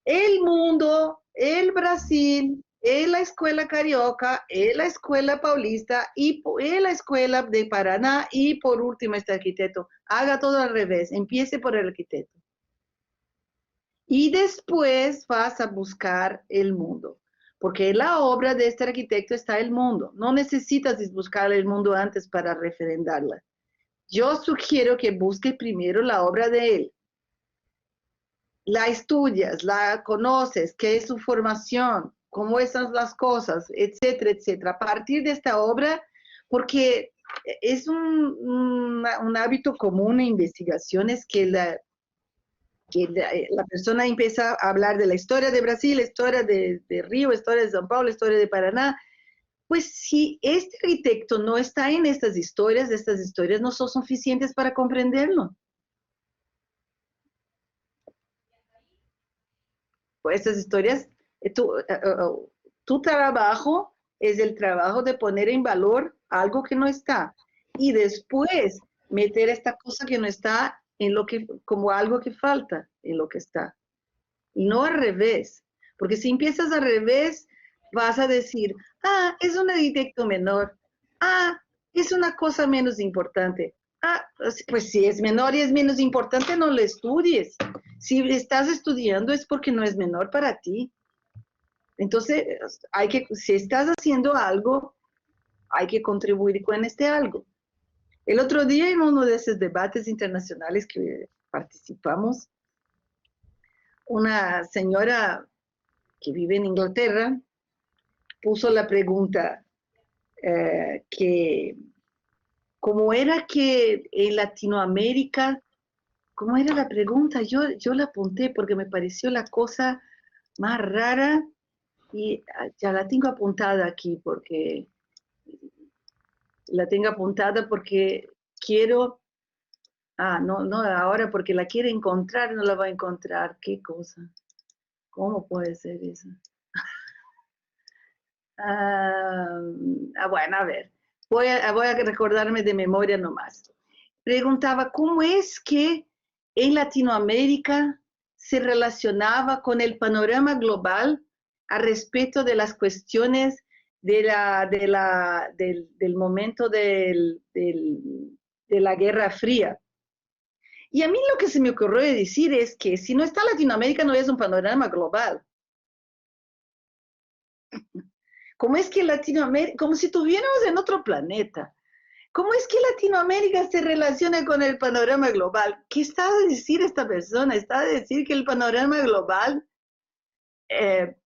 el mundo, el Brasil, la escuela carioca, la escuela paulista y la escuela de Paraná y por último este arquitecto. Haga todo al revés, empiece por el arquitecto. Y después vas a buscar el mundo, porque en la obra de este arquitecto está el mundo. No necesitas buscar el mundo antes para referendarla. yo sugiero que busques primero la obra de él. La estudias, la conoces, qué es su formación, cómo están las cosas, etcétera, etcétera. A partir de esta obra, porque es un hábito común en investigaciones que la persona empieza a hablar de la historia de Brasil, la historia de Río, historia de São Paulo, historia de Paraná. Pues si este arquitecto no está en estas historias no son suficientes para comprenderlo. Pues estas historias, tu trabajo es el trabajo de poner en valor algo que no está y después meter esta cosa que no está en lo que, como algo que falta en lo que está. Y no al revés, porque si empiezas al revés, vas a decir, ah, es un arquitecto menor, ah, es una cosa menos importante. Ah, pues si es menor y es menos importante, no lo estudies. Si estás estudiando es porque no es menor para ti. Entonces, si estás haciendo algo, hay que contribuir con este algo. El otro día en uno de esos debates internacionales que participamos, una señora que vive en Inglaterra puso la pregunta que cómo era que en Latinoamérica, ¿cómo era la pregunta? Yo la apunté porque me pareció la cosa más rara y ya la tengo apuntada aquí porque quiero, no, ahora porque la quiero encontrar, no la voy a encontrar. ¿Qué cosa? ¿Cómo puede ser eso? Bueno, a ver, voy a recordarme de memoria nomás. Preguntaba, ¿cómo es que en Latinoamérica se relacionaba con el panorama global a respecto de las cuestiones del momento de la Guerra Fría? Y a mí lo que se me ocurrió decir es que si no está Latinoamérica no es un panorama global. ¿Cómo es que Latinoamérica, como si estuviéramos en otro planeta? ¿Cómo es que Latinoamérica se relaciona con el panorama global? ¿Qué está a decir esta persona? Está a decir que el panorama global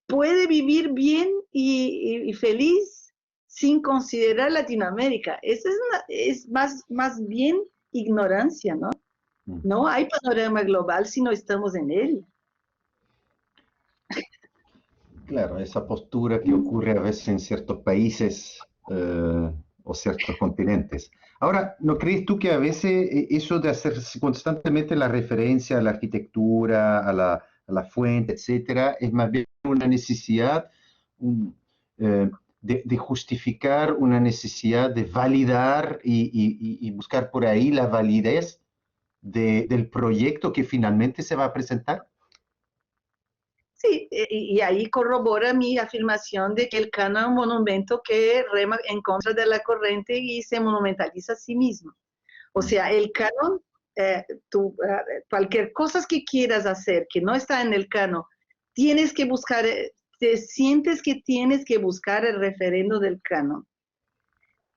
puede vivir bien y feliz sin considerar Latinoamérica. Eso es más bien ignorancia, ¿no? No hay panorama global si no estamos en él. Claro, esa postura que ocurre a veces en ciertos países o ciertos continentes. Ahora, ¿no crees tú que a veces eso de hacer constantemente la referencia a la arquitectura, a la fuente, etcétera, es más bien una necesidad de justificar, una necesidad de validar y buscar por ahí la validez del proyecto que finalmente se va a presentar? Sí, y ahí corrobora mi afirmación de que el canon es un monumento que rema en contra de la corriente y se monumentaliza a sí mismo. O sea, el canon, cualquier cosa que quieras hacer que no está en el canon, tienes que buscar, te sientes que tienes que buscar el referendo del canon.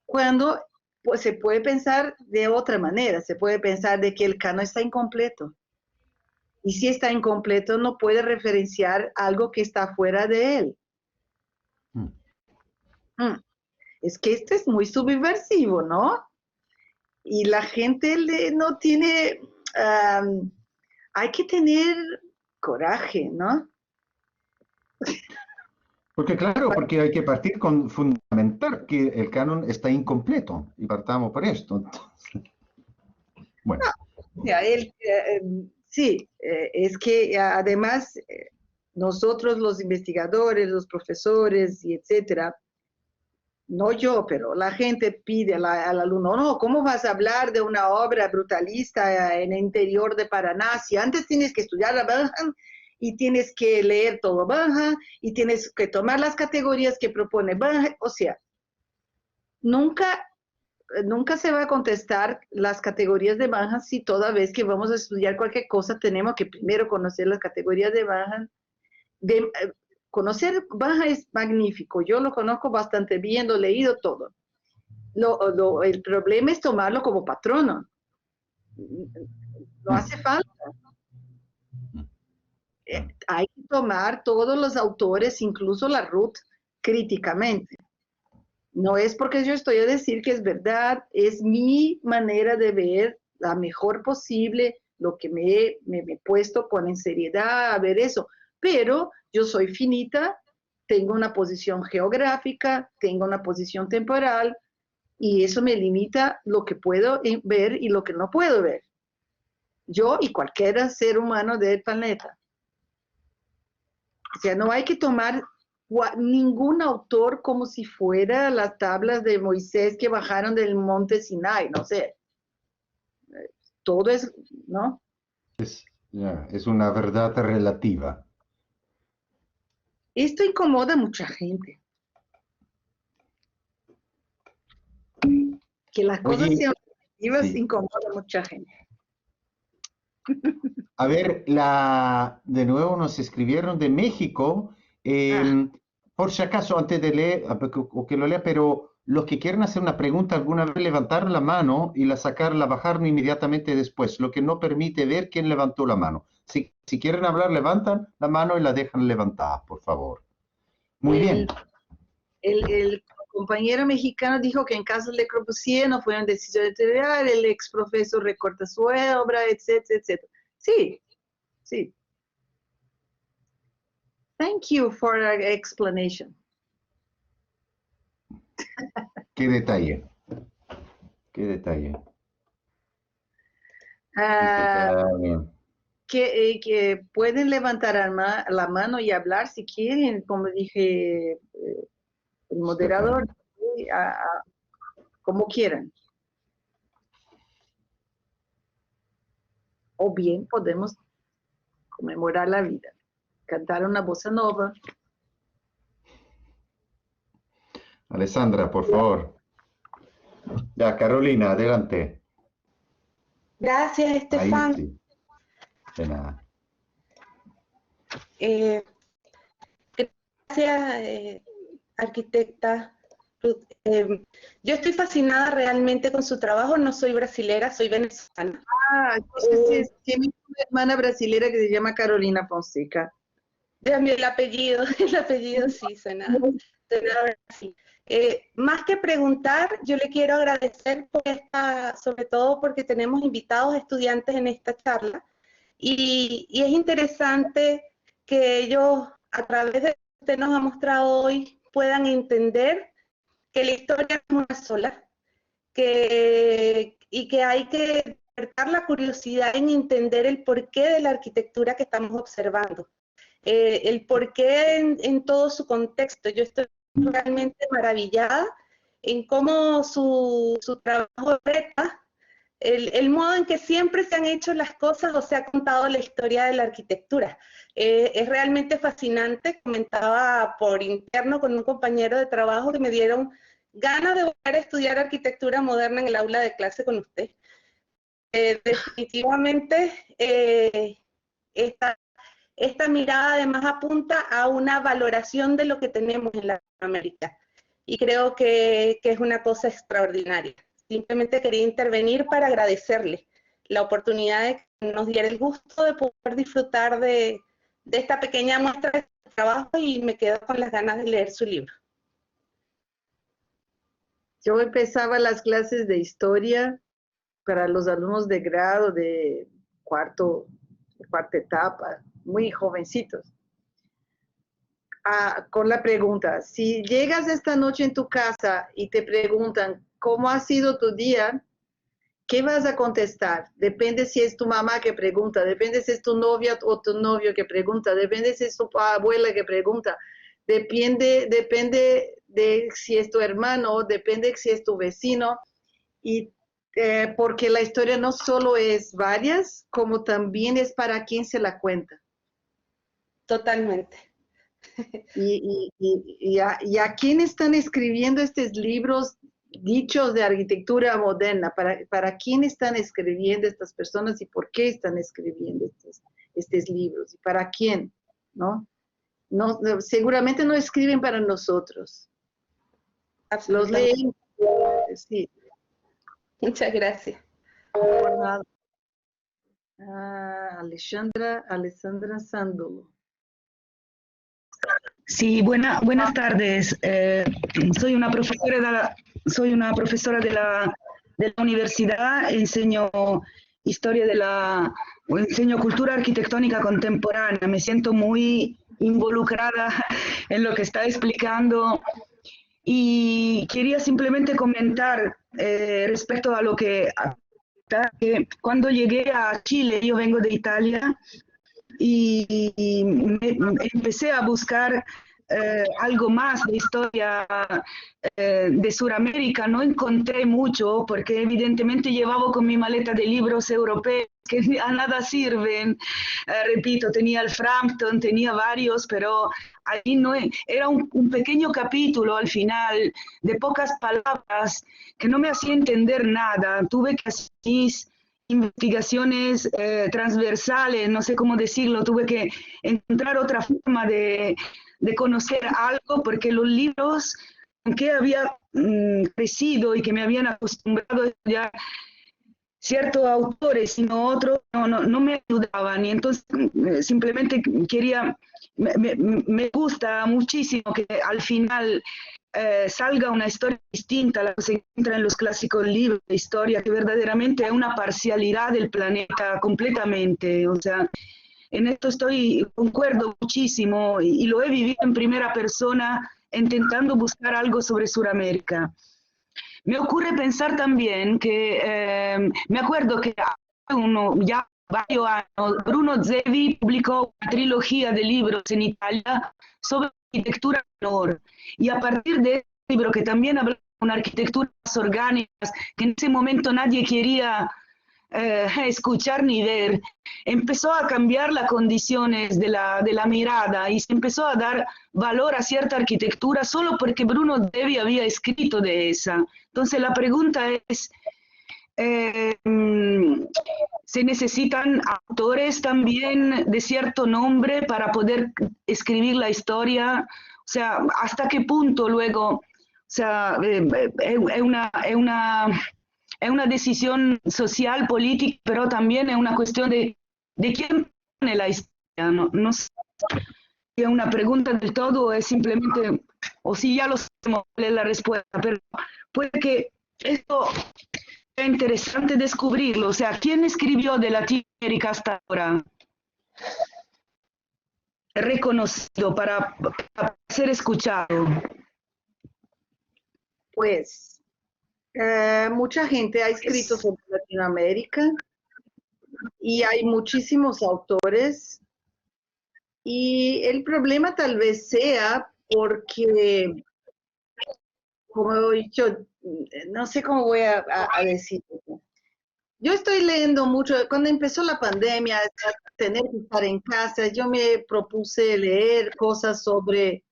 Cuando pues, se puede pensar de otra manera, se puede pensar de que el canon está incompleto. Y si está incompleto, no puede referenciar algo que está fuera de él. Es que esto es muy subversivo, ¿no? Y la gente no tiene... hay que tener coraje, ¿no? Porque claro, porque hay que partir con fundamentar que el canon está incompleto y partamos por esto. Entonces, bueno. No, o sea, sí, es que además nosotros los investigadores, los profesores y etcétera, no yo, pero la gente pide al alumno, no, ¿cómo vas a hablar de una obra brutalista en el interior de Paraná si antes tienes que estudiar a Banham y tienes que leer todo Banham y tienes que tomar las categorías que propone Banham? O sea, nunca se va a contestar las categorías de Banham si toda vez que vamos a estudiar cualquier cosa tenemos que primero conocer las categorías de Banham. Conocer Banham es magnífico, yo lo conozco bastante bien, lo he leído todo. el problema es tomarlo como patrono. No hace falta. Hay que tomar todos los autores, incluso la Ruth, críticamente. No es porque yo estoy a decir que es verdad, es mi manera de ver la mejor posible, lo que me he puesto con seriedad a ver eso. Pero yo soy finita, tengo una posición geográfica, tengo una posición temporal, y eso me limita lo que puedo ver y lo que no puedo ver. Yo y cualquier ser humano del planeta. O sea, no hay que tomar ningún autor como si fuera las tablas de Moisés que bajaron del monte Sinai, no sé. Todo es, ¿no? Es una verdad relativa. Esto incomoda a mucha gente. Que las cosas sean relativas incomoda a mucha gente. A ver, de nuevo nos escribieron de México. Por si acaso, antes de leer, o que lo lea, pero los que quieran hacer una pregunta alguna vez, levantar la mano y la bajar inmediatamente después, lo que no permite ver quién levantó la mano. Si quieren hablar, levantan la mano y la dejan levantada, por favor. Muy bien. El compañero mexicano dijo que en caso de Le Corbusier no fue una decisión editorial, el ex profesor recorta su obra, etcétera, etcétera. Sí, sí. Thank you for the explanation. Qué detalle. Qué detalle. Que pueden levantar la mano y hablar si quieren, como dije, el moderador, como quieran. O bien podemos conmemorar la vida, cantar una bossa nova. Alessandra, por favor. Ya, Carolina, adelante. Gracias, Estefan. Sí. De nada. Gracias, arquitecta Ruth. Yo estoy fascinada realmente con su trabajo. No soy brasilera, soy venezolana. Entonces tiene una hermana brasilera que se llama Carolina Fonseca. El apellido sí, suena así. Más que preguntar, yo le quiero agradecer por sobre todo porque tenemos invitados estudiantes en esta charla, y es interesante que ellos, a través de lo que usted nos ha mostrado hoy, puedan entender que la historia es una sola, y que hay que despertar la curiosidad en entender el porqué de la arquitectura que estamos observando. El porqué en todo su contexto. Yo estoy realmente maravillada en cómo su trabajo reta el modo en que siempre se han hecho las cosas o se ha contado la historia de la arquitectura. Es realmente fascinante. Comentaba por interno con un compañero de trabajo que me dieron ganas de volver a estudiar arquitectura moderna en el aula de clase con usted. Definitivamente esta mirada además apunta a una valoración de lo que tenemos en Latinoamérica, y creo que es una cosa extraordinaria. Simplemente quería intervenir para agradecerle la oportunidad de que nos diera el gusto de poder disfrutar de esta pequeña muestra de su trabajo, y me quedo con las ganas de leer su libro. Yo empezaba las clases de historia para los alumnos de grado de cuarta etapa, muy jovencitos, con la pregunta: si llegas esta noche en tu casa y te preguntan ¿cómo ha sido tu día?, ¿qué vas a contestar? Depende si es tu mamá que pregunta, depende si es tu novia o tu novio que pregunta, depende si es tu abuela que pregunta, depende de si es tu hermano, depende si es tu vecino, y porque la historia no solo es varias, como también es para quien se la cuenta. Totalmente. Y a quién están escribiendo estos libros dichos de arquitectura moderna, para quién están escribiendo estas personas y por qué están escribiendo estos libros y para quién, ¿no? Seguramente no escriben para nosotros. Los leen Sí, Muchas gracias. por nada. Alessandra Sándolo. Sí, buenas tardes. Soy una profesora de la universidad, enseño historia enseño cultura arquitectónica contemporánea. Me siento muy involucrada en lo que está explicando y quería simplemente comentar respecto a lo que cuando llegué a Chile, yo vengo de Italia, y empecé a buscar algo más de historia de Sudamérica. No encontré mucho porque evidentemente llevaba con mi maleta de libros europeos que a nada sirven. Repito, tenía el Frampton, tenía varios, pero ahí no era un pequeño capítulo al final de pocas palabras que no me hacía entender nada. Tuve que hacer investigaciones transversales, no sé cómo decirlo, tuve que encontrar otra forma de conocer algo, porque los libros con que había crecido y que me habían acostumbrado a estudiar ciertos autores, sino otros, no me ayudaban. Y entonces simplemente me gusta muchísimo que al final salga una historia distinta a la que se encuentra en los clásicos libros de historia, que verdaderamente es una parcialidad del planeta completamente. O sea, en esto concuerdo muchísimo y lo he vivido en primera persona intentando buscar algo sobre Sudamérica. Me ocurre pensar también que, me acuerdo que ya varios años, Bruno Zevi publicó una trilogía de libros en Italia sobre arquitectura menor. Y a partir de ese libro, que también habla de una arquitecturas orgánicas, que en ese momento nadie quería escuchar ni ver, empezó a cambiar las condiciones de la mirada y se empezó a dar valor a cierta arquitectura solo porque Bruno Zevi había escrito de esa. Entonces la pregunta es, ¿se necesitan autores también de cierto nombre para poder escribir la historia? O sea, ¿hasta qué punto luego, o sea, es una decisión social, política, pero también es una cuestión de quién pone la historia? No sé si es una pregunta del todo o es simplemente, o si ya lo sabemos cuál es la respuesta, pero puede que esto sea interesante descubrirlo. O sea, ¿quién escribió de Latinoamérica hasta ahora? Reconocido para ser escuchado. Pues mucha gente ha escrito sobre Latinoamérica y hay muchísimos autores, y el problema tal vez sea porque, como he dicho, no sé cómo voy a decirlo. Yo estoy leyendo mucho. Cuando empezó la pandemia, tener que estar en casa, yo me propuse leer cosas sobre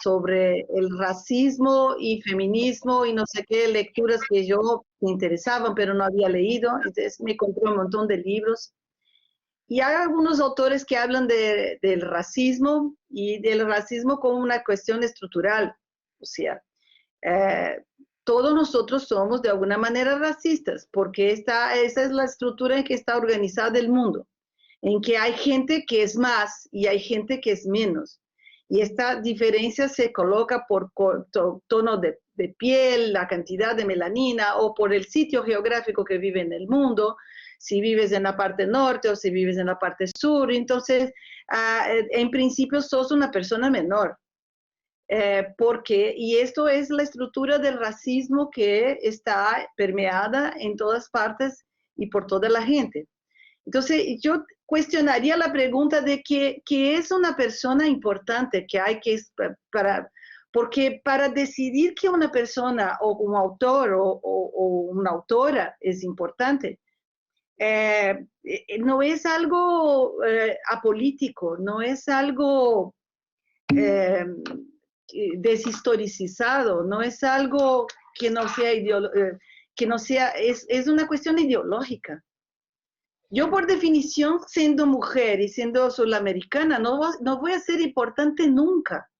el racismo y feminismo y no sé qué, lecturas que yo me interesaban, pero no había leído. Entonces me compré un montón de libros. Y hay algunos autores que hablan del racismo y del racismo como una cuestión estructural. O sea, todos nosotros somos de alguna manera racistas, porque esa es la estructura en que está organizado el mundo, en que hay gente que es más y hay gente que es menos. Y esta diferencia se coloca por tono de piel, la cantidad de melanina o por el sitio geográfico que vive en el mundo, si vives en la parte norte o si vives en la parte sur. Entonces, en principio sos una persona menor. Y esto es la estructura del racismo que está permeada en todas partes y por toda la gente. Entonces, yo cuestionaría la pregunta de qué es una persona importante, que hay que, porque para decidir que una persona o un autor o una autora es importante, no es algo apolítico, no es algo deshistoricizado, no es algo que no sea, es una cuestión ideológica. Yo, por definición, siendo mujer y siendo sudamericana, no voy a ser importante nunca.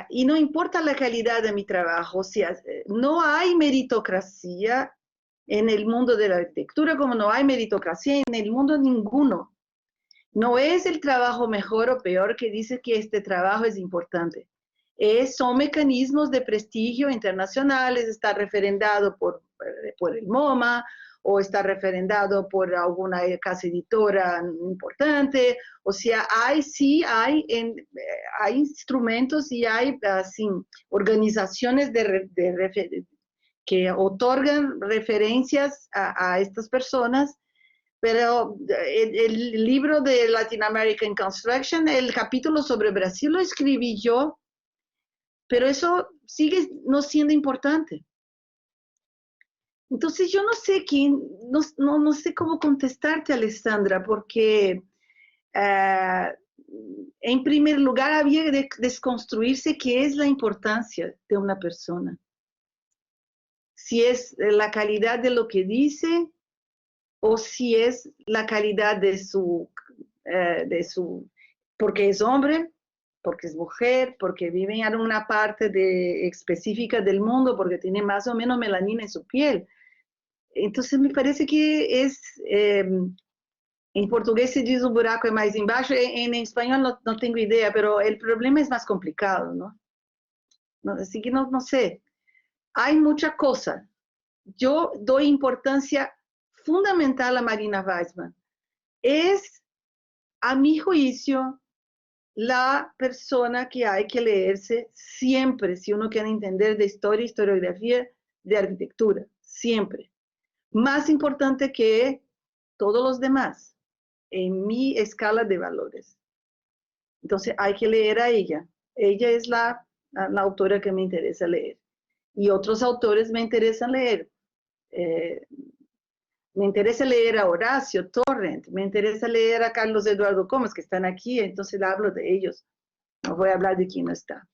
y no importa la calidad de mi trabajo, o sea, no hay meritocracia en el mundo de la arquitectura como no hay meritocracia en el mundo ninguno. No es el trabajo mejor o peor que dice que este trabajo es importante. Son mecanismos de prestigio internacionales, está referendado por el MoMA o está referendado por alguna casa editora importante. O sea, hay instrumentos y hay organizaciones que otorgan referencias a estas personas. Pero el libro de Latin American Construction, el capítulo sobre Brasil lo escribí yo, pero eso sigue no siendo importante. Entonces yo no sé no sé cómo contestarte, Alessandra, porque en primer lugar había que desconstruirse qué es la importancia de una persona. Si es la calidad de lo que dice, o si es la calidad de su, porque es hombre, porque es mujer, porque vive en una parte específica del mundo, porque tiene más o menos melanina en su piel. Entonces me parece que en portugués se dice un buraco es más embaixo, en español no tengo idea, pero el problema es más complicado, ¿no? Así que no sé, hay mucha cosa. Yo doy importancia fundamental a Marina Weissman. Es, a mi juicio, la persona que hay que leerse siempre, si uno quiere entender de historia, historiografía, de arquitectura, siempre. Más importante que todos los demás, en mi escala de valores. Entonces hay que leer a ella. Ella es la autora que me interesa leer. Y otros autores me interesan leer. Me interesa leer a Horacio Torrent, me interesa leer a Carlos Eduardo Comas, que están aquí, entonces hablo de ellos. No voy a hablar de quién no está.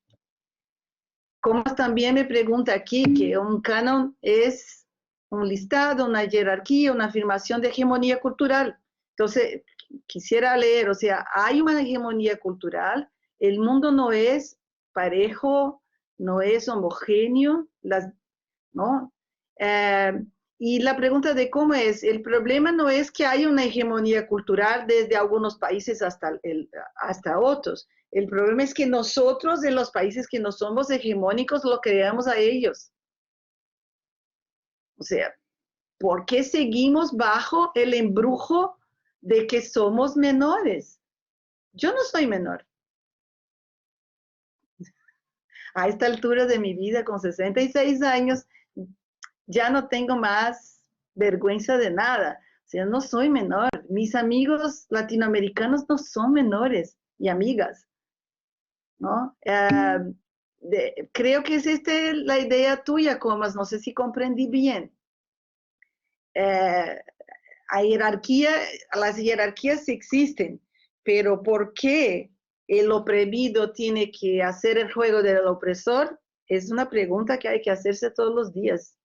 Comas también me pregunta aquí que un canon es un listado, una jerarquía, una afirmación de hegemonía cultural. Entonces, quisiera leer, o sea, hay una hegemonía cultural, el mundo no es parejo, no es homogéneo, ¿no? Y la pregunta de cómo es, el problema no es que haya una hegemonía cultural desde algunos países hasta otros. El problema es que nosotros, de los países que no somos hegemónicos, lo creamos a ellos. O sea, ¿por qué seguimos bajo el embrujo de que somos menores? Yo no soy menor. A esta altura de mi vida, con 66 años, ya no tengo más vergüenza de nada. O sea, no soy menor. Mis amigos latinoamericanos no son menores y amigas, ¿no? Creo que es la idea tuya, Comas. No sé si comprendí bien. Las jerarquías existen, pero ¿por qué el oprimido tiene que hacer el juego del opresor? Es una pregunta que hay que hacerse todos los días.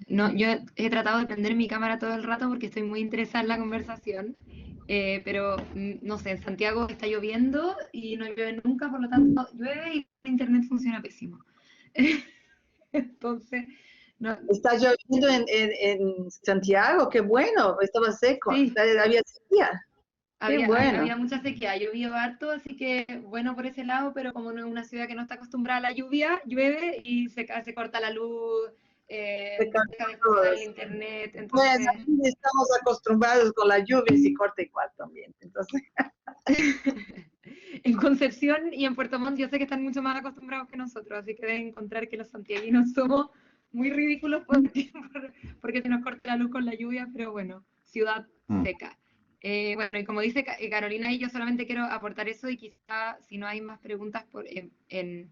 No, yo he tratado de prender mi cámara todo el rato porque estoy muy interesada en la conversación, pero no sé, en Santiago está lloviendo y no llueve nunca, por lo tanto llueve y el internet funciona pésimo. Entonces, no. Está lloviendo en Santiago, qué bueno, estaba seco, Sí. Había sequía. Había mucha sequía, llovió harto, así que bueno por ese lado, pero como no es una ciudad que no está acostumbrada a la lluvia, llueve y se corta la luz, deja de funcionar el internet. Entonces... Pues estamos acostumbrados con la lluvia y se corta igual también. Entonces... En Concepción y en Puerto Montt yo sé que están mucho más acostumbrados que nosotros, así que deben encontrar que los santiaguinos somos muy ridículos porque se nos corta la luz con la lluvia, pero bueno, ciudad seca. Bueno, y como dice Carolina, y yo solamente quiero aportar eso y quizá si no hay más preguntas en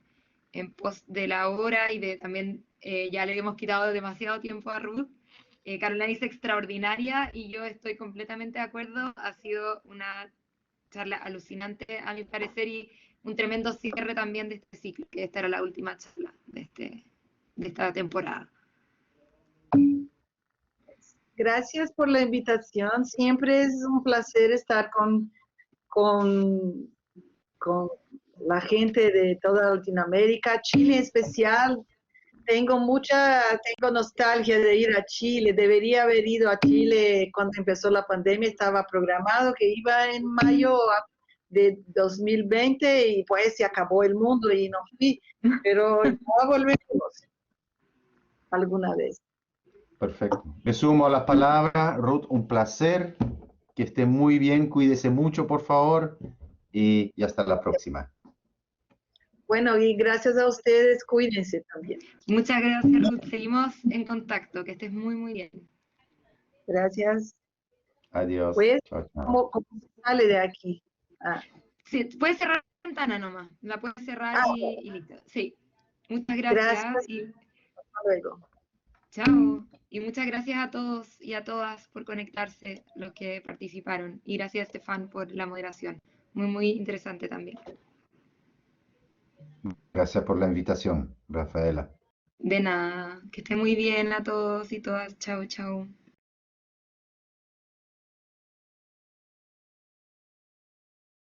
pos de la hora y también ya le hemos quitado demasiado tiempo a Ruth. Carolina dice extraordinaria y yo estoy completamente de acuerdo, ha sido una charla alucinante a mi parecer y un tremendo cierre también de este ciclo, que esta era la última charla de esta temporada. Gracias por la invitación. Siempre es un placer estar con, con la gente de toda Latinoamérica, Chile en especial. Tengo nostalgia de ir a Chile. Debería haber ido a Chile cuando empezó la pandemia. Estaba programado que iba en mayo de 2020 y pues se acabó el mundo y no fui. Pero ya volveremos alguna vez. Perfecto. Le sumo las palabras, Ruth, un placer, que esté muy bien, cuídese mucho, por favor, y hasta la próxima. Bueno, y gracias a ustedes, cuídense también. Muchas gracias, Ruth. Seguimos en contacto. Que estés muy, muy bien. Gracias. Adiós. Pues, Chao, chao. ¿cómo se sale de aquí? Sí, puedes cerrar la ventana nomás. La puedes cerrar y listo. Sí. Muchas gracias. Gracias. Y Hasta luego. chao. Y muchas gracias a todos y a todas por conectarse, los que participaron. Y gracias, Estefan, por la moderación. Muy, muy interesante también. Gracias por la invitación, Rafaela. De nada. Que esté muy bien a todos y todas. Chao, chao.